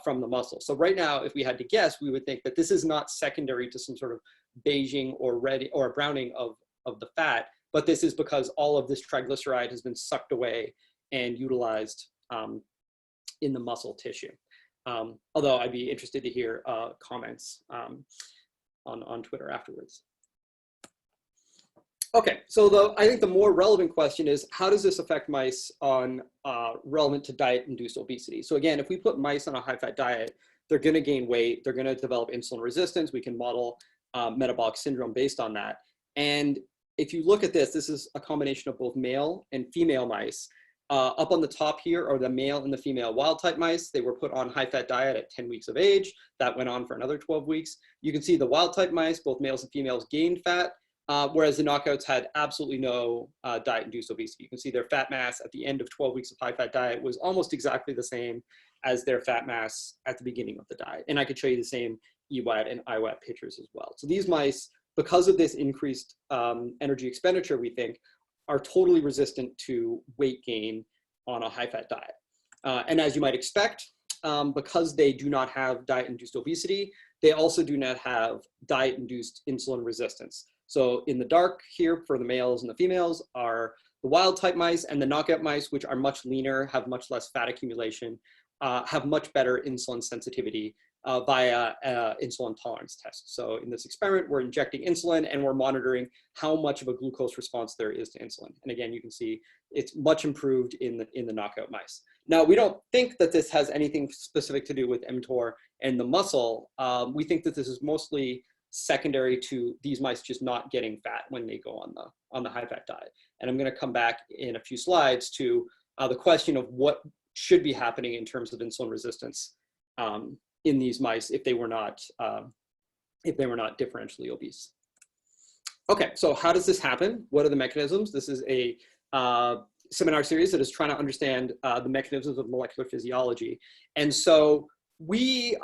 Speaker 5: from the muscle. So right now, if we had to guess, we would think that this is not secondary to some sort of beiging or red or browning of the fat, but this is because all of this triglyceride has been sucked away and utilized in the muscle tissue. Although I'd be interested to hear comments on Twitter afterwards. Okay, so I think the more relevant question is, how does this affect mice on relevant to diet-induced obesity? So again, if we put mice on a high-fat diet, they're gonna gain weight, they're gonna develop insulin resistance. We can model metabolic syndrome based on that. And if you look at this, this is a combination of both male and female mice. Up on the top here are the male and the female wild-type mice. They were put on high-fat diet at 10 weeks of age. That went on for another 12 weeks. You can see the wild-type mice, both males and females, gained fat. Whereas the knockouts had absolutely no diet-induced obesity. You can see their fat mass at the end of 12 weeks of high-fat diet was almost exactly the same as their fat mass at the beginning of the diet. And I could show you the same EWAT and IWAT pictures as well. So these mice, because of this increased energy expenditure, we think, are totally resistant to weight gain on a high-fat diet. And as you might expect, because they do not have diet-induced obesity, they also do not have diet-induced insulin resistance. So in the dark here for the males and the females are the wild type mice, and the knockout mice, which are much leaner, have much less fat accumulation, have much better insulin sensitivity via insulin tolerance test. So in this experiment, we're injecting insulin and we're monitoring how much of a glucose response there is to insulin. And again, you can see it's much improved in the knockout mice. Now, we don't think that this has anything specific to do with mTOR and the muscle. We think that this is mostly secondary to these mice just not getting fat when they go on the high fat diet. And I'm going to come back in a few slides to the question of what should be happening in terms of insulin resistance in these mice if they were not differentially obese. Okay, so how does this happen? What are the mechanisms? This is a seminar series that is trying to understand the mechanisms of molecular physiology. And so we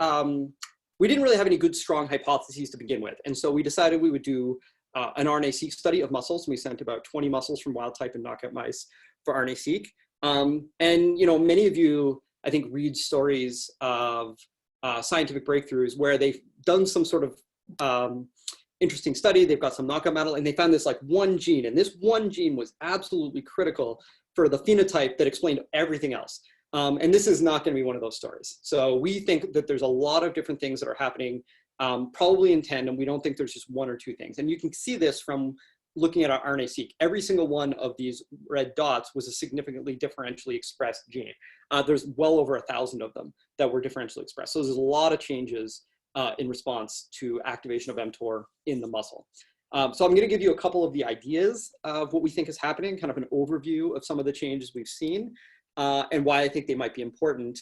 Speaker 5: didn't really have any good, strong hypotheses to begin with. And so we decided we would do an RNA-seq study of muscles. We sent about 20 muscles from wild type and knockout mice for RNA-seq. And many of you, I think, read stories of scientific breakthroughs where they've done some sort of interesting study. They've got some knockout model and they found this like one gene. And this one gene was absolutely critical for the phenotype that explained everything else. And this is not going to be one of those stories. So we think that there's a lot of different things that are happening, probably in tandem. We don't think there's just one or two things. And you can see this from looking at our RNA-seq. Every single one of these red dots was a significantly differentially expressed gene. There's well over 1,000 of them that were differentially expressed. So there's a lot of changes in response to activation of mTOR in the muscle. So I'm going to give you a couple of the ideas of what we think is happening, kind of an overview of some of the changes we've seen. And why I think they might be important.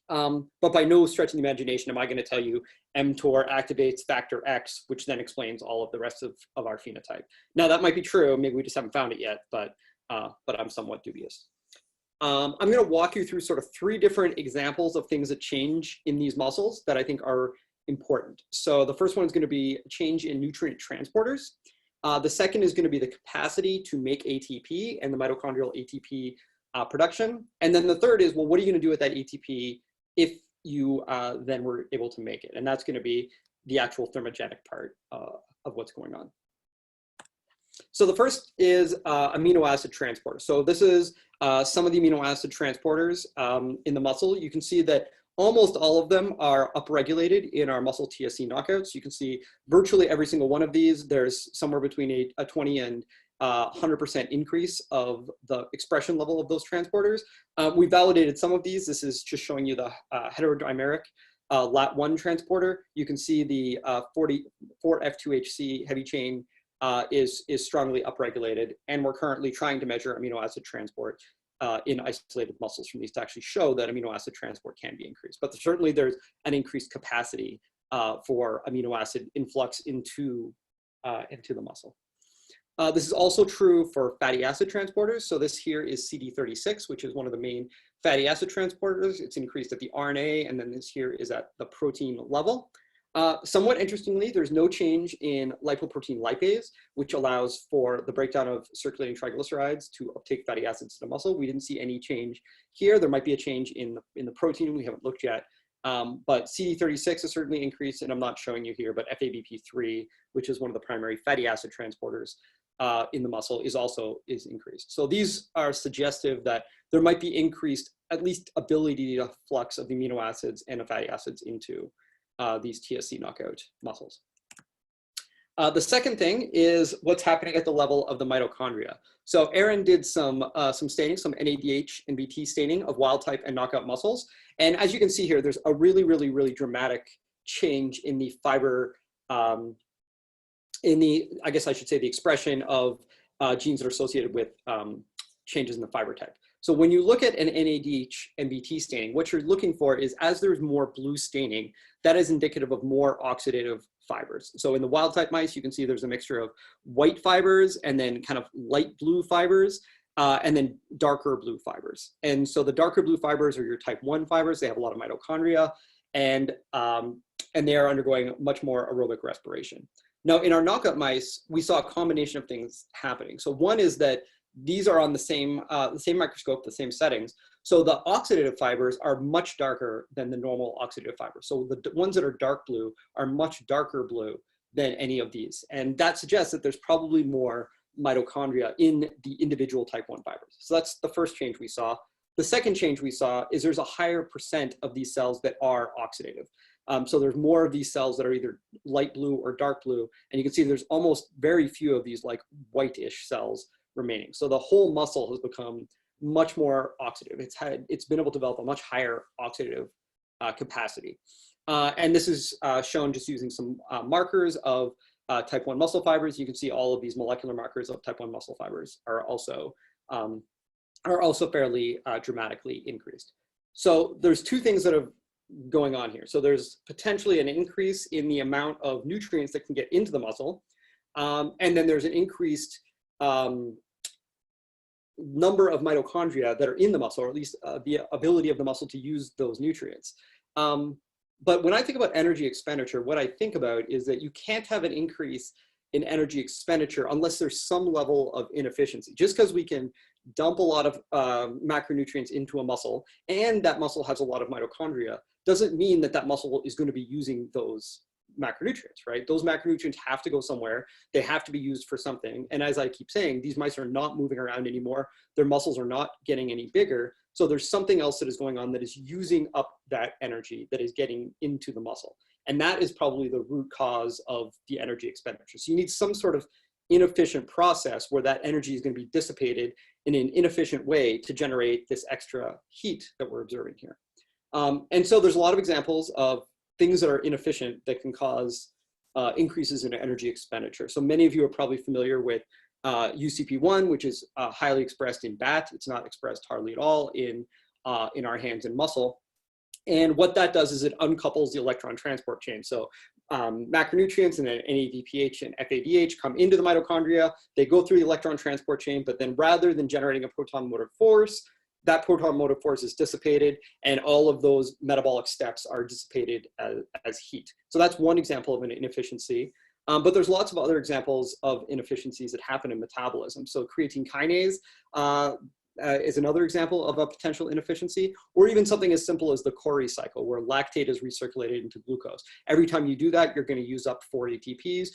Speaker 5: But by no stretch of the imagination am I going to tell you mTOR activates factor X, which then explains all of the rest of our phenotype. Now that might be true, maybe we just haven't found it yet, but I'm somewhat dubious. I'm going to walk you through sort of 3 different examples of things that change in these muscles that I think are important. So the first one is going to be a change in nutrient transporters. The second is going to be the capacity to make ATP and the mitochondrial ATP production. And then the third is, well, what are you going to do with that ATP if you then were able to make it? And that's going to be the actual thermogenic part of what's going on. So the first is amino acid transporter. So this is some of the amino acid transporters in the muscle. You can see that almost all of them are upregulated in our muscle TSC knockouts. You can see virtually every single one of these. There's somewhere between a 20 and 100% increase of the expression level of those transporters. We validated some of these. This is just showing you the heterodimeric LAT1 transporter. You can see the 4F2HC heavy chain is strongly upregulated, and we're currently trying to measure amino acid transport in isolated muscles from these to actually show that amino acid transport can be increased. But certainly there's an increased capacity for amino acid influx into the muscle. This is also true for fatty acid transporters. So this here is CD36, which is one of the main fatty acid transporters. It's increased at the RNA, and then this here is at the protein level. Somewhat interestingly, there's no change in lipoprotein lipase, which allows for the breakdown of circulating triglycerides to uptake fatty acids to the muscle. We didn't see any change here. There might be a change in the protein. We haven't looked yet. But CD36 is certainly increased, and I'm not showing you here, but FABP3, which is one of the primary fatty acid transporters in the muscle, is increased. So these are suggestive that there might be increased, at least ability to flux of the amino acids and the fatty acids into these TSC knockout muscles. The second thing is what's happening at the level of the mitochondria. So Aaron did some staining, some NADH and BT staining of wild type and knockout muscles. And as you can see here, there's a really, really, really dramatic change in the fiber, I guess I should say the expression of genes that are associated with changes in the fiber type. So when you look at an NADH and BT staining, what you're looking for is as there's more blue staining, that is indicative of more oxidative fibers. So in the wild type mice, you can see there's a mixture of white fibers and then kind of light blue fibers and then darker blue fibers. And so the darker blue fibers are your type 1 fibers. They have a lot of mitochondria and they are undergoing much more aerobic respiration. Now in our knockout mice, we saw a combination of things happening. So one is that these are on the same microscope, the same settings. So the oxidative fibers are much darker than the normal oxidative fibers. So the ones that are dark blue are much darker blue than any of these. And that suggests that there's probably more mitochondria in the individual type 1 fibers. So that's the first change we saw. The second change we saw is there's a higher percent of these cells that are oxidative. So there's more of these cells that are either light blue or dark blue. And you can see there's almost very few of these like whitish cells remaining. So the whole muscle has become much more oxidative. It's been able to develop a much higher oxidative capacity. And this is shown just using some markers of type 1 muscle fibers. You can see all of these molecular markers of type 1 muscle fibers are also fairly dramatically increased. So there's two things that are going on here. So there's potentially an increase in the amount of nutrients that can get into the muscle. And then there's an increased number of mitochondria that are in the muscle, or at least the ability of the muscle to use those nutrients. But when I think about energy expenditure, what I think about is that you can't have an increase in energy expenditure unless there's some level of inefficiency. Just because we can dump a lot of macronutrients into a muscle and that muscle has a lot of mitochondria doesn't mean that that muscle is going to be using those macronutrients, right? Those macronutrients have to go somewhere. They have to be used for something. And as I keep saying, these mice are not moving around anymore. Their muscles are not getting any bigger. So there's something else that is going on that is using up that energy that is getting into the muscle. And that is probably the root cause of the energy expenditure. So you need some sort of inefficient process where that energy is going to be dissipated in an inefficient way to generate this extra heat that we're observing here. And so there's a lot of examples of things that are inefficient that can cause increases in energy expenditure. So many of you are probably familiar with UCP1, which is highly expressed in bat. It's not expressed hardly at all in our hands and muscle. And what that does is it uncouples the electron transport chain. So macronutrients and then NADPH and FADH come into the mitochondria. They go through the electron transport chain, but then rather than generating a proton motive force, that proton motive force is dissipated and all of those metabolic steps are dissipated as heat. So that's one example of an inefficiency. But there's lots of other examples of inefficiencies that happen in metabolism. So creatine kinase is another example of a potential inefficiency, or even something as simple as the Cori cycle, where lactate is recirculated into glucose. Every time you do that, you're going to use up 4 ATPs.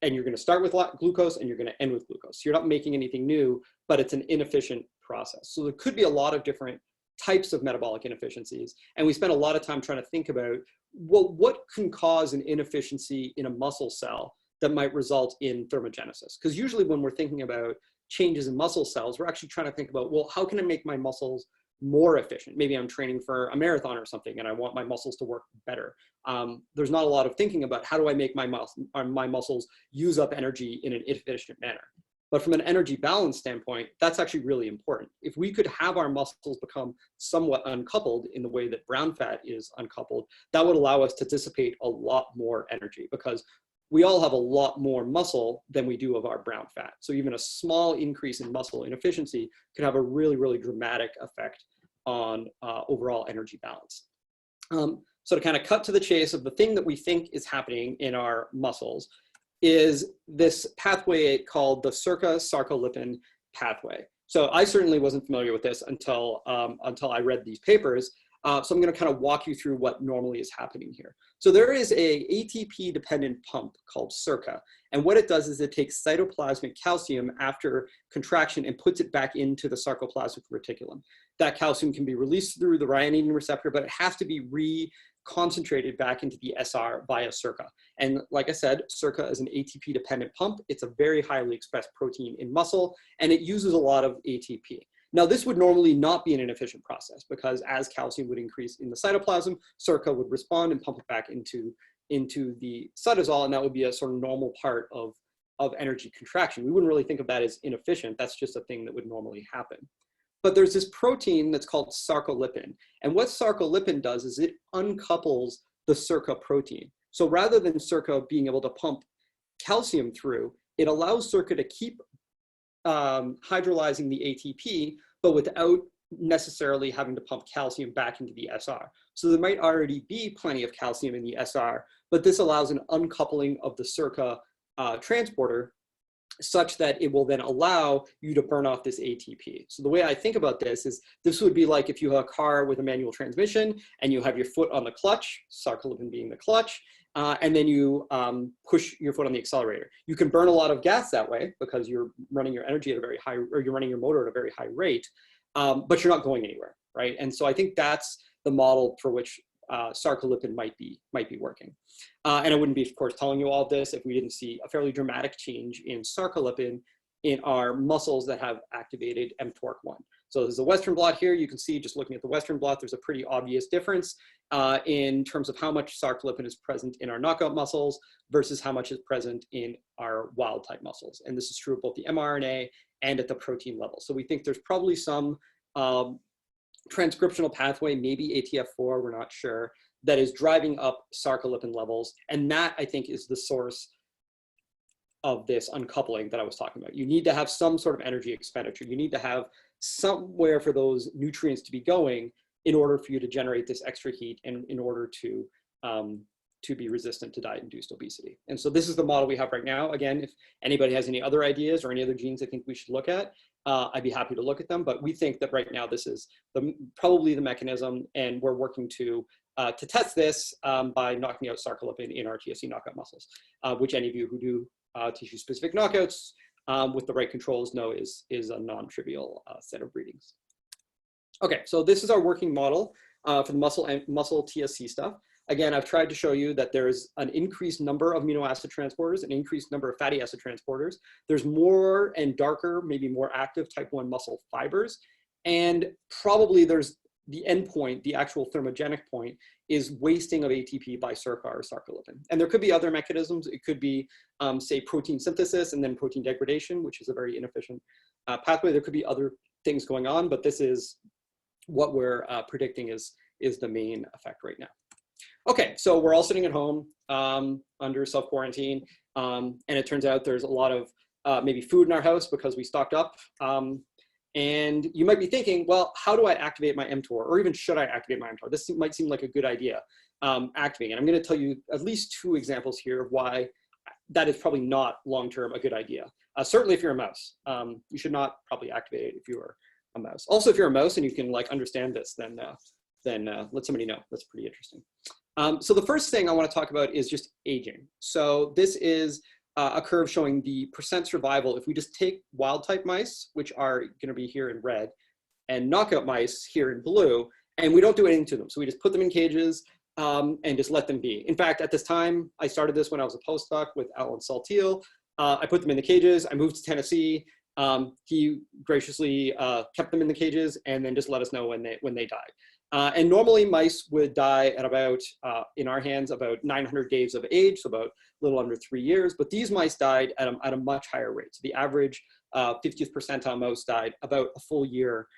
Speaker 5: And you're going to start with glucose and you're going to end with glucose. So you're not making anything new, but it's an inefficient process. So there could be a lot of different types of metabolic inefficiencies. And we spent a lot of time trying to think about, well, what can cause an inefficiency in a muscle cell that might result in thermogenesis? Because usually when we're thinking about changes in muscle cells, we're actually trying to think about, well, how can I make my muscles more efficient? Maybe I'm training for a marathon or something and I want my muscles to work better. There's not a lot of thinking about how do I make my muscles use up energy in an efficient manner. But from an energy balance standpoint, that's actually really important. If we could have our muscles become somewhat uncoupled in the way that brown fat is uncoupled, that would allow us to dissipate a lot more energy, because we all have a lot more muscle than we do of our brown fat. So even a small increase in muscle inefficiency could have a really, really dramatic effect on overall energy balance. So to kind of cut to the chase of the thing that we think is happening in our muscles is this pathway called the Sarcolipin pathway. So I certainly wasn't familiar with this until I read these papers. So I'm going to kind of walk you through what normally is happening here. So there is a ATP-dependent pump called SERCA, and what it does is it takes cytoplasmic calcium after contraction and puts it back into the sarcoplasmic reticulum. That calcium can be released through the ryanodine receptor, but it has to be reconcentrated back into the SR via SERCA. And like I said, SERCA is an ATP-dependent pump. It's a very highly expressed protein in muscle, and it uses a lot of ATP. Now, this would normally not be an inefficient process because as calcium would increase in the cytoplasm, SERCA would respond and pump it back into the cytosol, and that would be a sort of normal part of energy contraction. We wouldn't really think of that as inefficient. That's just a thing that would normally happen. But there's this protein that's called sarcolipin. And what sarcolipin does is it uncouples the SERCA protein. So rather than SERCA being able to pump calcium through, it allows SERCA to keep hydrolyzing the ATP, but without necessarily having to pump calcium back into the SR. So there might already be plenty of calcium in the SR, but this allows an uncoupling of the SERCA transporter such that it will then allow you to burn off this ATP. So the way I think about this is this would be like if you have a car with a manual transmission and you have your foot on the clutch, sarcolipin being the clutch, and then you push your foot on the accelerator. You can burn a lot of gas that way because you're running your energy at a very high, or you're running your motor at a very high rate, but you're not going anywhere, right? And so I think that's the model for which sarcolipin might be working. And I wouldn't be, of course, telling you all of this if we didn't see a fairly dramatic change in sarcolipin in our muscles that have activated mTOR1. So there's a Western blot here. You can see, just looking at the Western blot, there's a pretty obvious difference in terms of how much sarcolipin is present in our knockout muscles versus how much is present in our wild type muscles. And this is true of both the mRNA and at the protein level. So we think there's probably some transcriptional pathway, maybe ATF4, we're not sure, that is driving up sarcolipin levels. And that, I think, is the source of this uncoupling that I was talking about. You need to have some sort of energy expenditure. You need to have somewhere for those nutrients to be going in order for you to generate this extra heat and in order to be resistant to diet-induced obesity. And so this is the model we have right now. Again, if anybody has any other ideas or any other genes they think we should look at, I'd be happy to look at them. But we think that right now this is probably the mechanism, and we're working to test this by knocking out sarcolipin in our TSC knockout muscles, which any of you who do tissue-specific knockouts with the right controls know is a non-trivial set of readings. Okay, so this is our working model for the muscle TSC stuff. Again, I've tried to show you that there's an increased number of amino acid transporters, an increased number of fatty acid transporters. There's more and darker, maybe more active type 1 muscle fibers. And probably there's the end point, the actual thermogenic point, is wasting of ATP by SERCA or sarcolipin. And there could be other mechanisms. It could be, say, protein synthesis and then protein degradation, which is a very inefficient pathway. There could be other things going on, but this is what we're predicting is the main effect right now. Okay, so we're all sitting at home under self-quarantine, and it turns out there's a lot of maybe food in our house because we stocked up. And you might be thinking, well, how do I activate my mTOR? Or even should I activate my mTOR? This might seem like a good idea, activating. And I'm going to tell you at least 2 examples here of why that is probably not long-term a good idea. Certainly if you're a mouse, you should not probably activate it if you are a mouse. Also, if you're a mouse and you can like understand this, then let somebody know. That's pretty interesting. So the first thing I want to talk about is just aging. So this is a curve showing the % survival if we just take wild type mice, which are going to be here in red, and knockout mice here in blue, and we don't do anything to them. So we just put them in cages and just let them be. In fact, at this time, I started this when I was a postdoc with Alan Saltiel. I put them in the cages. I moved to Tennessee. He graciously kept them in the cages and then just let us know when they died. And normally mice would die at about, in our hands, about 900 days of age, so about a little under 3 years. But these mice died at a much higher rate. So the average 50th percentile mouse died about a full year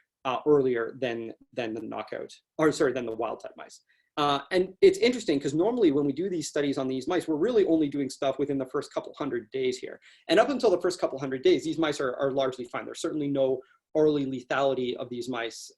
Speaker 5: earlier than the wild type mice. And it's interesting because normally when we do these studies on these mice, we're really only doing stuff within the first couple hundred days here. And up until the first couple hundred days, these mice are largely fine. There's certainly no early lethality of these mice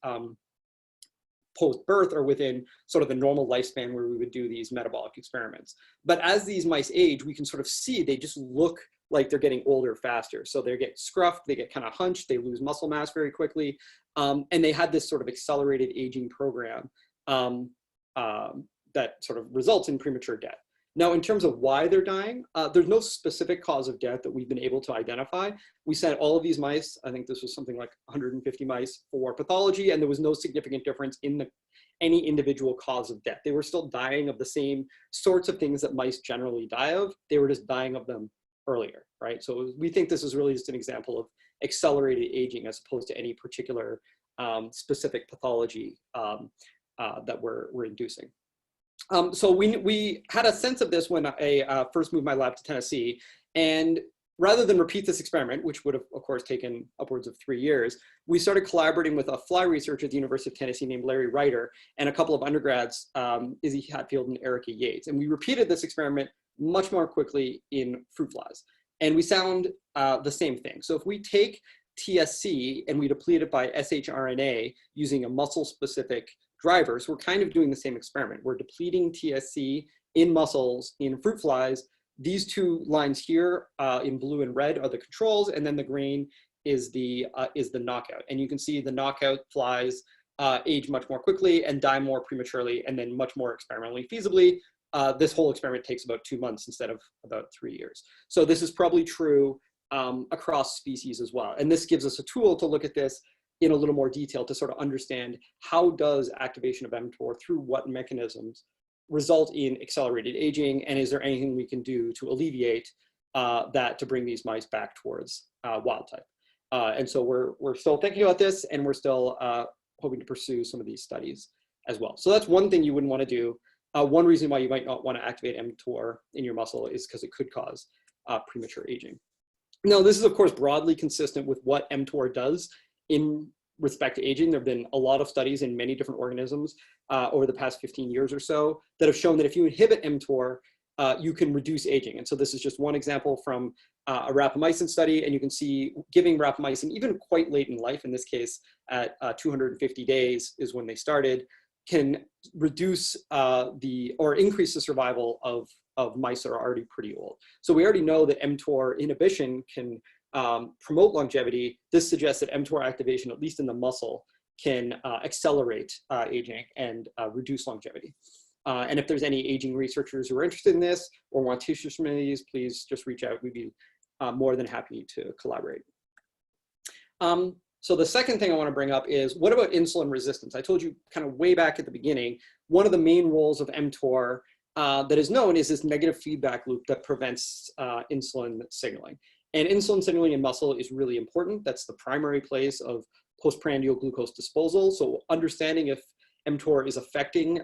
Speaker 5: post-birth or within sort of the normal lifespan where we would do these metabolic experiments. But as these mice age, we can sort of see they just look like they're getting older faster. So they get scruffed, they get kind of hunched, they lose muscle mass very quickly. And they had this sort of accelerated aging program that sort of results in premature death. Now, in terms of why they're dying, there's no specific cause of death that we've been able to identify. We sent all of these mice, I think this was something like 150 mice, for pathology, and there was no significant difference in any individual cause of death. They were still dying of the same sorts of things that mice generally die of. They were just dying of them earlier, right? So we think this is really just an example of accelerated aging as opposed to any particular specific pathology that we're inducing. So we had a sense of this when I first moved my lab to Tennessee, and rather than repeat this experiment, which would have, of course, taken upwards of 3 years, we started collaborating with a fly researcher at the University of Tennessee named Larry Reiter and a couple of undergrads, Izzy Hatfield and Erica Yates. And we repeated this experiment much more quickly in fruit flies. And we found the same thing. So if we take TSC and we deplete it by shRNA using a muscle-specific driver, so we're kind of doing the same experiment. We're depleting TSC in muscles in fruit flies. These two lines here in blue and red are the controls, and then the green is the knockout. And you can see the knockout flies age much more quickly and die more prematurely, and then much more experimentally feasibly. This whole experiment takes about 2 months instead of about 3 years. So this is probably true across species as well. And this gives us a tool to look at this in a little more detail to sort of understand how does activation of mTOR through what mechanisms result in accelerated aging, and is there anything we can do to alleviate that to bring these mice back towards wild type. And so we're still thinking about this, and we're still hoping to pursue some of these studies as well. So that's one thing you wouldn't want to do. One reason why you might not want to activate mTOR in your muscle is because it could cause premature aging. Now, this is, of course, broadly consistent with what mTOR does in respect to aging. There have been a lot of studies in many different organisms over the past 15 years or so that have shown that if you inhibit mTOR, you can reduce aging. And so this is just one example from a rapamycin study, and you can see giving rapamycin even quite late in life, in this case at 250 days is when they started, can reduce or increase the survival of mice that are already pretty old. So we already know that mTOR inhibition can promote longevity. This suggests that mTOR activation, at least in the muscle, can accelerate aging and reduce longevity. And if there's any aging researchers who are interested in this or want tissues from any of these, please just reach out. We'd be more than happy to collaborate. So the second thing I want to bring up is, what about insulin resistance? I told you kind of way back at the beginning, one of the main roles of mTOR that is known is this negative feedback loop that prevents insulin signaling. And insulin signaling in muscle is really important. That's the primary place of postprandial glucose disposal. So understanding if mTOR is affecting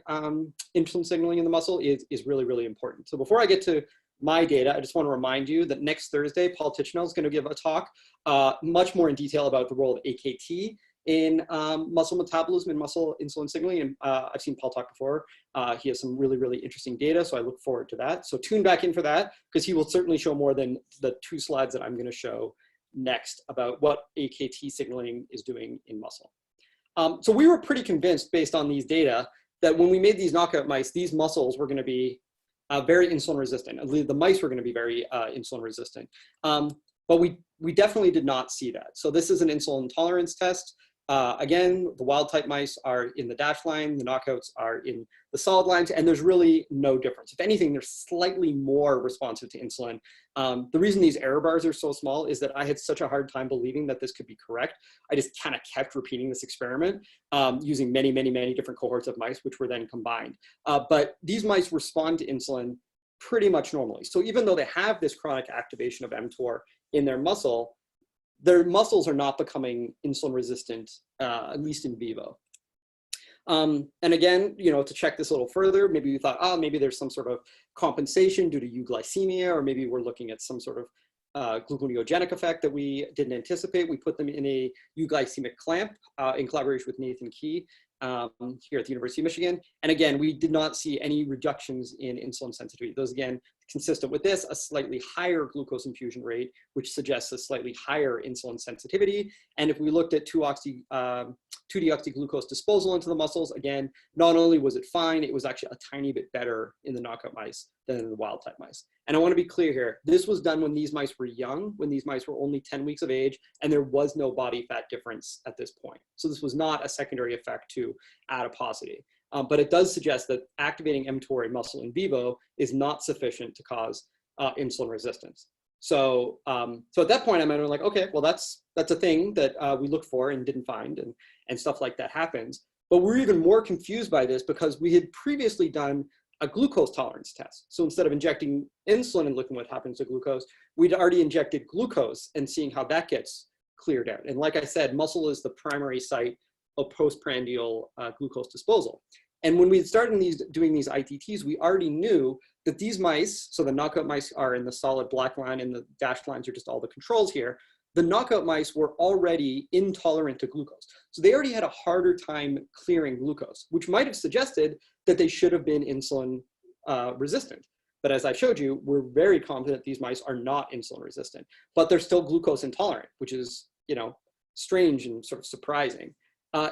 Speaker 5: insulin signaling in the muscle is really, really important. So before I get to my data, I just want to remind you that next Thursday, Paul Tichenel is going to give a talk much more in detail about the role of AKT in muscle metabolism and muscle insulin signaling. And I've seen Paul talk before. He has some really, really interesting data, so I look forward to that. So tune back in for that, because he will certainly show more than the 2 slides that I'm going to show next about what AKT signaling is doing in muscle. So we were pretty convinced, based on these data, that when we made these knockout mice, these muscles were going to be very insulin resistant. The mice were going to be very insulin resistant. But we definitely did not see that. So this is an insulin tolerance test. Again, the wild type mice are in the dashed line, the knockouts are in the solid lines, and there's really no difference. If anything, they're slightly more responsive to insulin. The reason these error bars are so small is that I had such a hard time believing that this could be correct. I just kind of kept repeating this experiment using many, many, many different cohorts of mice, which were then combined. But these mice respond to insulin pretty much normally. So even though they have this chronic activation of mTOR in their muscles are not becoming insulin resistant, at least in vivo. And again, to check this a little further, maybe we thought, maybe there's some sort of compensation due to euglycemia, or maybe we're looking at some sort of gluconeogenic effect that we didn't anticipate. We put them in a euglycemic clamp in collaboration with Nathan Key here at the University of Michigan. And again, we did not see any reductions in insulin sensitivity. Those, again, consistent with this, a slightly higher glucose infusion rate, which suggests a slightly higher insulin sensitivity. And if we looked at 2-deoxyglucose disposal into the muscles, again, not only was it fine, it was actually a tiny bit better in the knockout mice than in the wild type mice. And I want to be clear here, this was done when these mice were young, when these mice were only 10 weeks of age, and there was no body fat difference at this point. So this was not a secondary effect to adiposity. But it does suggest that activating mTOR in muscle in vivo is not sufficient to cause insulin resistance. So, so at that point, I'm like, okay, well, that's a thing that we looked for and didn't find, and stuff like that happens. But we're even more confused by this because we had previously done a glucose tolerance test. So instead of injecting insulin and looking what happens to glucose, we'd already injected glucose and seeing how that gets cleared out. And like I said, muscle is the primary site of postprandial glucose disposal. And when we started doing these ITTs, we already knew that these mice, so the knockout mice are in the solid black line and the dashed lines are just all the controls here, the knockout mice were already intolerant to glucose. So they already had a harder time clearing glucose, which might have suggested that they should have been insulin resistant. But as I showed you, we're very confident these mice are not insulin resistant, but they're still glucose intolerant, which is, you know, strange and sort of surprising.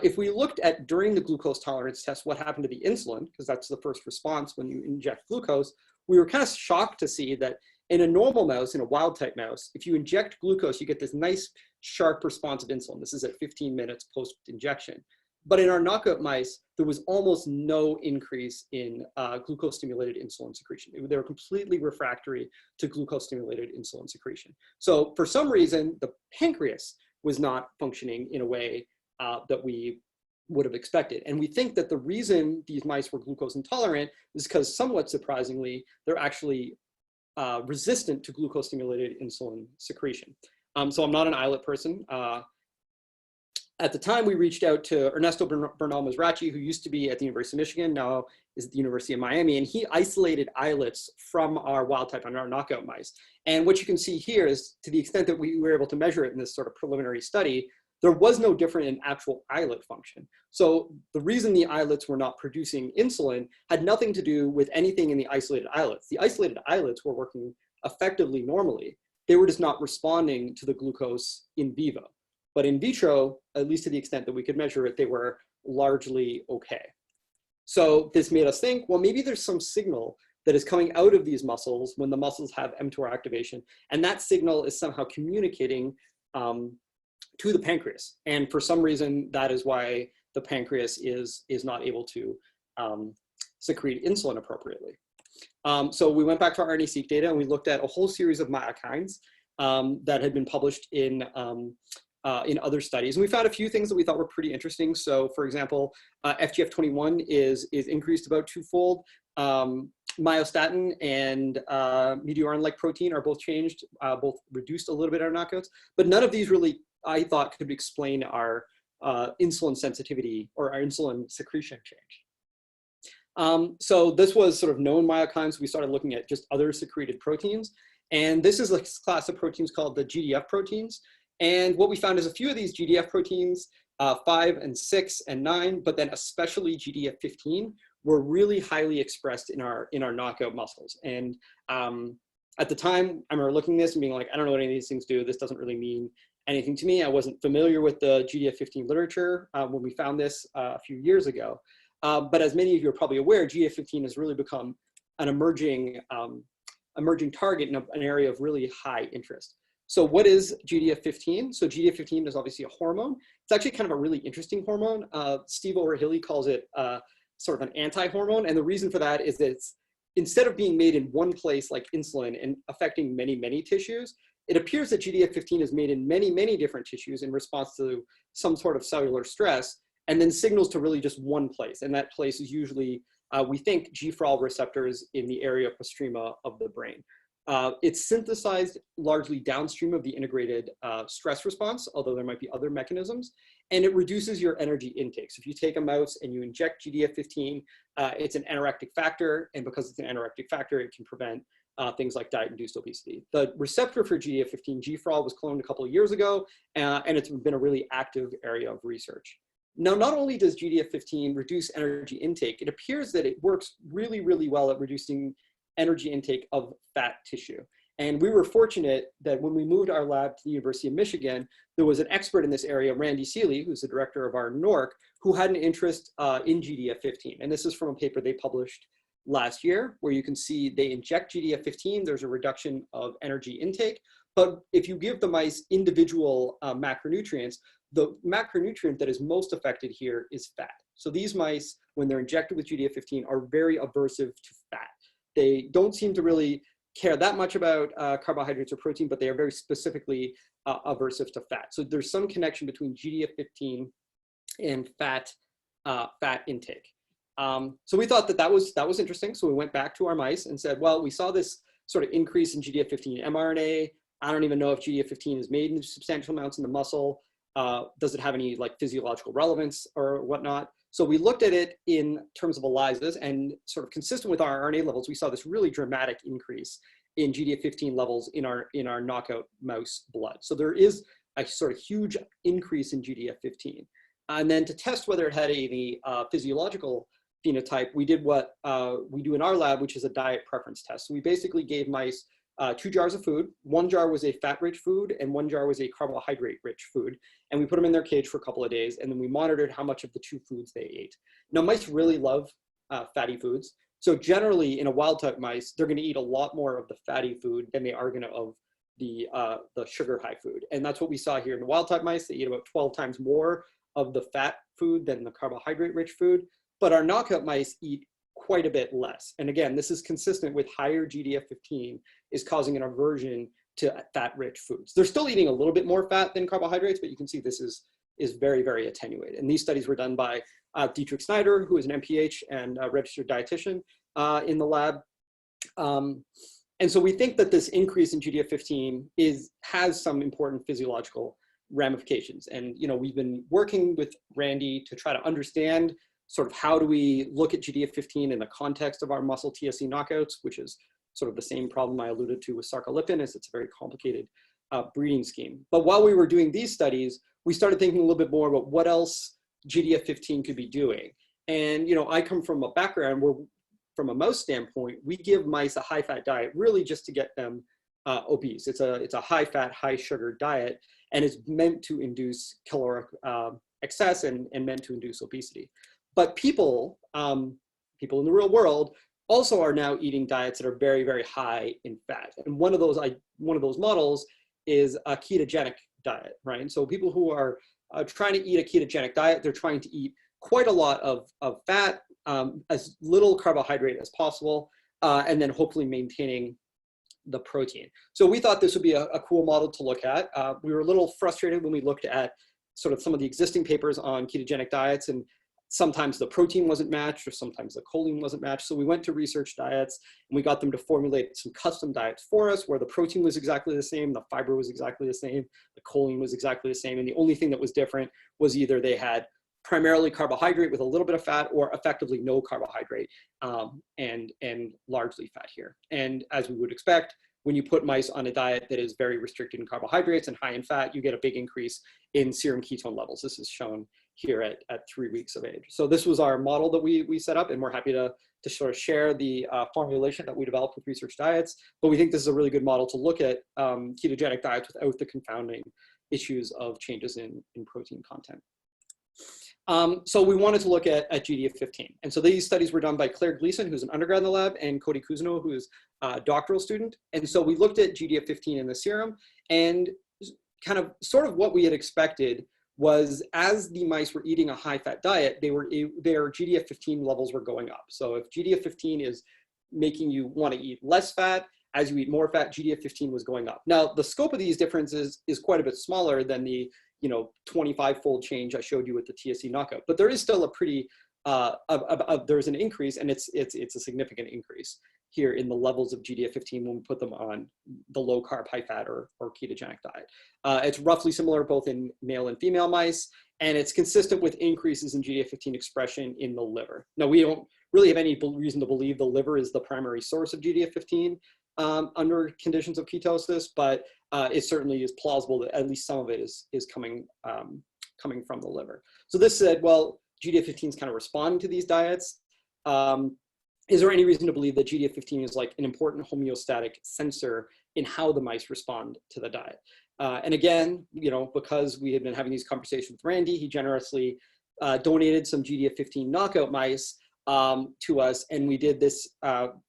Speaker 5: If we looked at during the glucose tolerance test, what happened to the insulin, because that's the first response when you inject glucose, we were kind of shocked to see that in a normal mouse, in a wild type mouse, if you inject glucose, you get this nice sharp response of insulin. This is at 15 minutes post injection. But in our knockout mice, there was almost no increase in glucose-stimulated insulin secretion. They were completely refractory to glucose-stimulated insulin secretion. So for some reason, the pancreas was not functioning in a way that we would have expected. And we think that the reason these mice were glucose intolerant is because, somewhat surprisingly, they're actually resistant to glucose-stimulated insulin secretion. So I'm not an islet person. At the time, we reached out to Ernesto Bernal Mizrachi, who used to be at the University of Michigan, now is at the University of Miami, and he isolated islets from our wild type and our knockout mice. And what you can see here is, to the extent that we were able to measure it in this sort of preliminary study, there was no difference in actual islet function. So the reason the islets were not producing insulin had nothing to do with anything in the isolated islets. The isolated islets were working effectively normally. They were just not responding to the glucose in vivo. But in vitro, at least to the extent that we could measure it, they were largely okay. So this made us think, well, maybe there's some signal that is coming out of these muscles when the muscles have mTOR activation, and that signal is somehow communicating to the pancreas. And for some reason, that is why the pancreas is not able to secrete insulin appropriately. So we went back to our RNA-seq data and we looked at a whole series of myokines that had been published in other studies. And we found a few things that we thought were pretty interesting. So for example, FGF21 is increased about twofold. Myostatin and Meteorin-like protein are both changed, both reduced a little bit in our knockouts, but none of these really, I thought, could explain our insulin sensitivity or our insulin secretion change. So this was sort of known myokines. We started looking at just other secreted proteins. And this is a class of proteins called the GDF proteins. And what we found is a few of these GDF proteins, 5 and 6 and 9, but then especially GDF15, were really highly expressed in our knockout muscles. And at the time, I remember looking at this and being like, I don't know what any of these things do. This doesn't really mean anything to me. I wasn't familiar with the GDF15 literature when we found this a few years ago. But as many of you are probably aware, GDF15 has really become an emerging target in an area of really high interest. So what is GDF15? So GDF15 is obviously a hormone. It's actually kind of a really interesting hormone. Steve O'Rahilly calls it sort of an anti-hormone. And the reason for that is that it's, instead of being made in one place like insulin and affecting many, many tissues, it appears that GDF15 is made in many, many different tissues in response to some sort of cellular stress, and then signals to really just one place. And that place is usually, we think, GFRAL receptors in the area postrema of the brain. It's synthesized largely downstream of the integrated stress response, although there might be other mechanisms, and it reduces your energy intake. So if you take a mouse and you inject GDF15, it's an anorectic factor, and because it's an anorectic factor, it can prevent things like diet-induced obesity. The receptor for GDF15, GFRAL, was cloned a couple of years ago, and it's been a really active area of research. Now, not only does GDF15 reduce energy intake, it appears that it works really, really well at reducing energy intake of fat tissue. And we were fortunate that when we moved our lab to the University of Michigan, there was an expert in this area, Randy Seeley, who's the director of our NORC, who had an interest in GDF15. And this is from a paper they published last year, where you can see they inject GDF15, there's a reduction of energy intake. But if you give the mice individual macronutrients, the macronutrient that is most affected here is fat. So these mice, when they're injected with GDF15, are very aversive to fat. They don't seem to really care that much about carbohydrates or protein, but they are very specifically aversive to fat. So there's some connection between GDF15 and fat intake. So we thought that was interesting. So we went back to our mice and said, well, we saw this sort of increase in GDF15 mRNA. I don't even know if GDF15 is made in substantial amounts in the muscle. Does it have any like physiological relevance or whatnot? So we looked at it in terms of ELISAs, and sort of consistent with our RNA levels, we saw this really dramatic increase in GDF15 levels in our knockout mouse blood. So there is a sort of huge increase in GDF15. And then to test whether it had any physiological phenotype, we did what we do in our lab, which is a diet preference test. So we basically gave mice 2 jars of food. 1 jar was a fat-rich food, and 1 jar was a carbohydrate-rich food. And we put them in their cage for a couple of days, and then we monitored how much of the 2 foods they ate. Now, mice really love fatty foods. So generally, in a wild-type mice, they're going to eat a lot more of the fatty food than they are going to of the sugar-high food. And that's what we saw here in the wild-type mice. They eat about 12 times more of the fat food than the carbohydrate-rich food. But our knockout mice eat quite a bit less. And again, this is consistent with higher GDF15 is causing an aversion to fat-rich foods. They're still eating a little bit more fat than carbohydrates, but you can see this is very, very attenuated. And these studies were done by Dietrich Snyder, who is an MPH and a registered dietitian in the lab. And so we think that this increase in GDF15 has some important physiological ramifications. And we've been working with Randy to try to understand sort of how do we look at GDF15 in the context of our muscle TSC knockouts, which is sort of the same problem I alluded to with sarcolipin, is it's a very complicated breeding scheme. But while we were doing these studies, we started thinking a little bit more about what else GDF15 could be doing. And I come from a background where, from a mouse standpoint, we give mice a high-fat diet really just to get them obese. It's a high-fat, high-sugar diet, and it's meant to induce caloric excess and meant to induce obesity. But people in the real world also are now eating diets that are very, very high in fat. And one of those models is a ketogenic diet, right? And so people who are trying to eat a ketogenic diet, they're trying to eat quite a lot of fat, as little carbohydrate as possible, and then hopefully maintaining the protein. So we thought this would be a cool model to look at. We were a little frustrated when we looked at sort of some of the existing papers on ketogenic diets, and sometimes the protein wasn't matched or sometimes the choline wasn't matched. So we went to Research Diets and we got them to formulate some custom diets for us where the protein was exactly the same, the fiber was exactly the same, the choline was exactly the same. And the only thing that was different was either they had primarily carbohydrate with a little bit of fat or effectively no carbohydrate and largely fat here. And as we would expect, when you put mice on a diet that is very restricted in carbohydrates and high in fat, you get a big increase in serum ketone levels. This is shown here at 3 weeks of age. So this was our model that we set up, and we're happy to sort of share the formulation that we developed with Research Diets. But we think this is a really good model to look at ketogenic diets without the confounding issues of changes in protein content. So we wanted to look at GDF15. And so these studies were done by Claire Gleason, who's an undergrad in the lab, and Cody Cousineau, who is a doctoral student. And so we looked at GDF15 in the serum, and kind of sort of what we had expected was as the mice were eating a high-fat diet, their GDF15 levels were going up. So if GDF15 is making you want to eat less fat, as you eat more fat, GDF15 was going up. Now, the scope of these differences is quite a bit smaller than the 25-fold change I showed you with the TSC knockout. But there is still a pretty, there's an increase, and it's a significant increase here in the levels of GDF15 when we put them on the low carb, high fat or ketogenic diet. It's roughly similar both in male and female mice, and it's consistent with increases in GDF15 expression in the liver. Now, we don't really have any reason to believe the liver is the primary source of GDF15 under conditions of ketosis, but it certainly is plausible that at least some of it is coming from the liver. So this said, well, GDF15 is kind of responding to these diets. is there any reason to believe that GDF15 is like an important homeostatic sensor in how the mice respond to the diet? And again, you know, because we had been having these conversations with Randy, he generously donated some GDF15 knockout mice to us, and we did this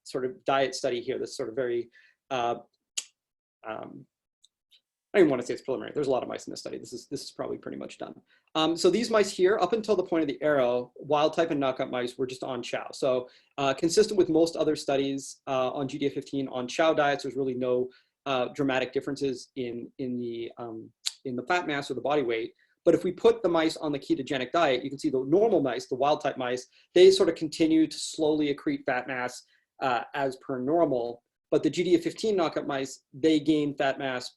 Speaker 5: sort of diet study here, this sort of very, I don't even want to say it's preliminary. There's a lot of mice in this study. This is probably pretty much done. So these mice here, up until the point of the arrow, wild type and knockout mice were just on chow. So consistent with most other studies on GDF15 on chow diets, there's really no dramatic differences in the fat mass or the body weight. But if we put the mice on the ketogenic diet, you can see the normal mice, the wild type mice, they sort of continue to slowly accrete fat mass as per normal. But the GDF15 knockout mice, they gain fat mass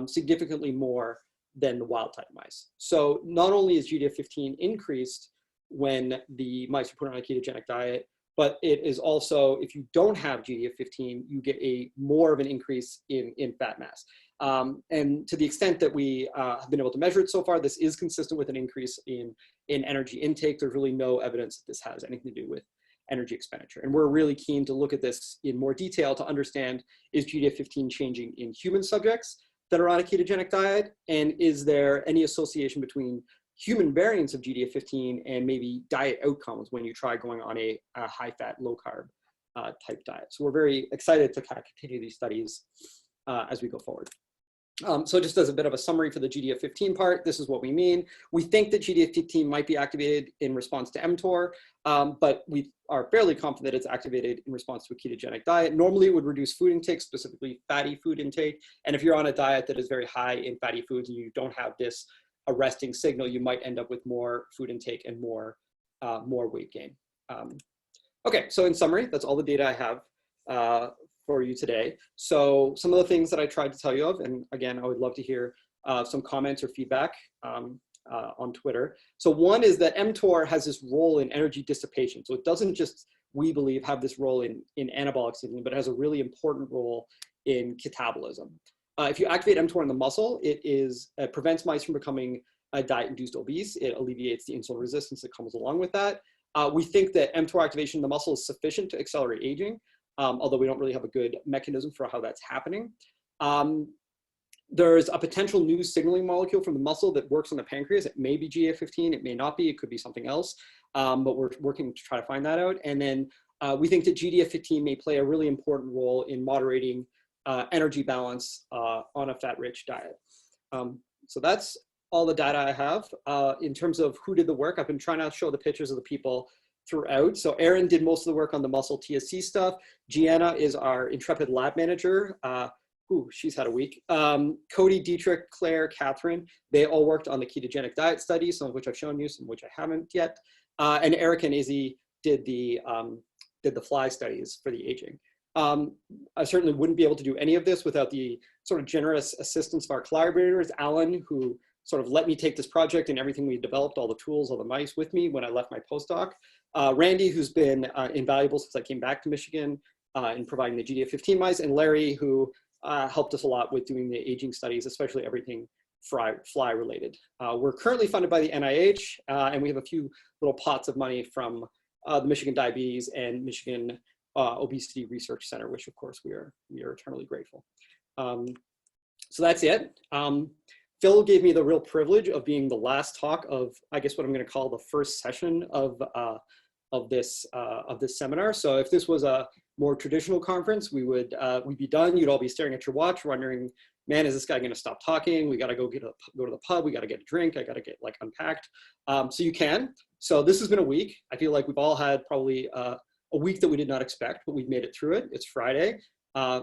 Speaker 5: significantly more than the wild type mice. So not only is GDF15 increased when the mice are put on a ketogenic diet, but it is also, if you don't have GDF15, you get more of an increase in fat mass. And to the extent that we have been able to measure it so far, this is consistent with an increase in energy intake. There's really no evidence that this has anything to do with energy expenditure. And we're really keen to look at this in more detail to understand, is GDF15 changing in human subjects that are on a ketogenic diet? And is there any association between human variants of GDF15 and maybe diet outcomes when you try going on a high-fat, low-carb type diet? So we're very excited to kind of continue these studies as we go forward. So just as a bit of a summary for the GDF15 part, this is what we mean. We think that GDF15 might be activated in response to mTOR, but we are fairly confident it's activated in response to a ketogenic diet. Normally it would reduce food intake, specifically fatty food intake. And if you're on a diet that is very high in fatty foods and you don't have this arresting signal, you might end up with more food intake and more weight gain. Okay, so in summary, that's all the data I have for you today. So some of the things that I tried to tell you of, and again, I would love to hear some comments or feedback on Twitter. So one is that mTOR has this role in energy dissipation. So it doesn't just, we believe, have this role in anabolic signaling, but it has a really important role in catabolism. If you activate mTOR in the muscle, it prevents mice from becoming diet-induced obese. It alleviates the insulin resistance that comes along with that. We think that mTOR activation in the muscle is sufficient to accelerate aging, although we don't really have a good mechanism for how that's happening. There's a potential new signaling molecule from the muscle that works on the pancreas. It may be GDF15, it may not be, it could be something else, but we're working to try to find that out. And then we think that GDF15 may play a really important role in moderating energy balance on a fat-rich diet. So that's all the data I have. In terms of who did the work, I've been trying to show the pictures of the people throughout. So Erin did most of the work on the muscle TSC stuff. Gianna is our intrepid lab manager. She's had a week. Cody, Dietrich, Claire, Catherine, they all worked on the ketogenic diet study, some of which I've shown you, some of which I haven't yet. And Eric and Izzy did the fly studies for the aging. I certainly wouldn't be able to do any of this without the sort of generous assistance of our collaborators, Alan, who sort of let me take this project and everything we developed, all the tools, all the mice with me when I left my postdoc. Randy, who's been invaluable since I came back to Michigan in providing the GDF15 mice, and Larry, who helped us a lot with doing the aging studies, especially everything fly related. We're currently funded by the NIH, and we have a few little pots of money from the Michigan Diabetes and Michigan Obesity Research Center, which of course we are eternally grateful. So that's it. Phil gave me the real privilege of being the last talk of, I guess, what I'm going to call the first session of this seminar. So if this was a more traditional conference, we'd be done. You'd all be staring at your watch, wondering, man, is this guy going to stop talking? We got to go to the pub. We got to get a drink. I got to get like unpacked. So you can. So this has been a week. I feel like we've all had probably a week that we did not expect, but we've made it through it. It's Friday.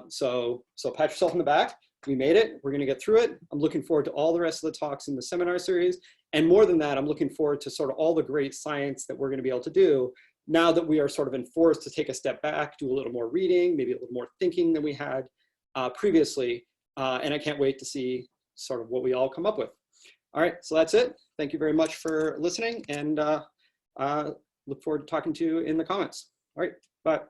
Speaker 5: So pat yourself on the back. We made it. We're going to get through it. I'm looking forward to all the rest of the talks in the seminar series. And more than that, I'm looking forward to sort of all the great science that we're going to be able to do now that we are sort of enforced to take a step back, do a little more reading, maybe a little more thinking than we had previously. And I can't wait to see sort of what we all come up with. All right, so that's it. Thank you very much for listening, and look forward to talking to you in the comments. All right, bye.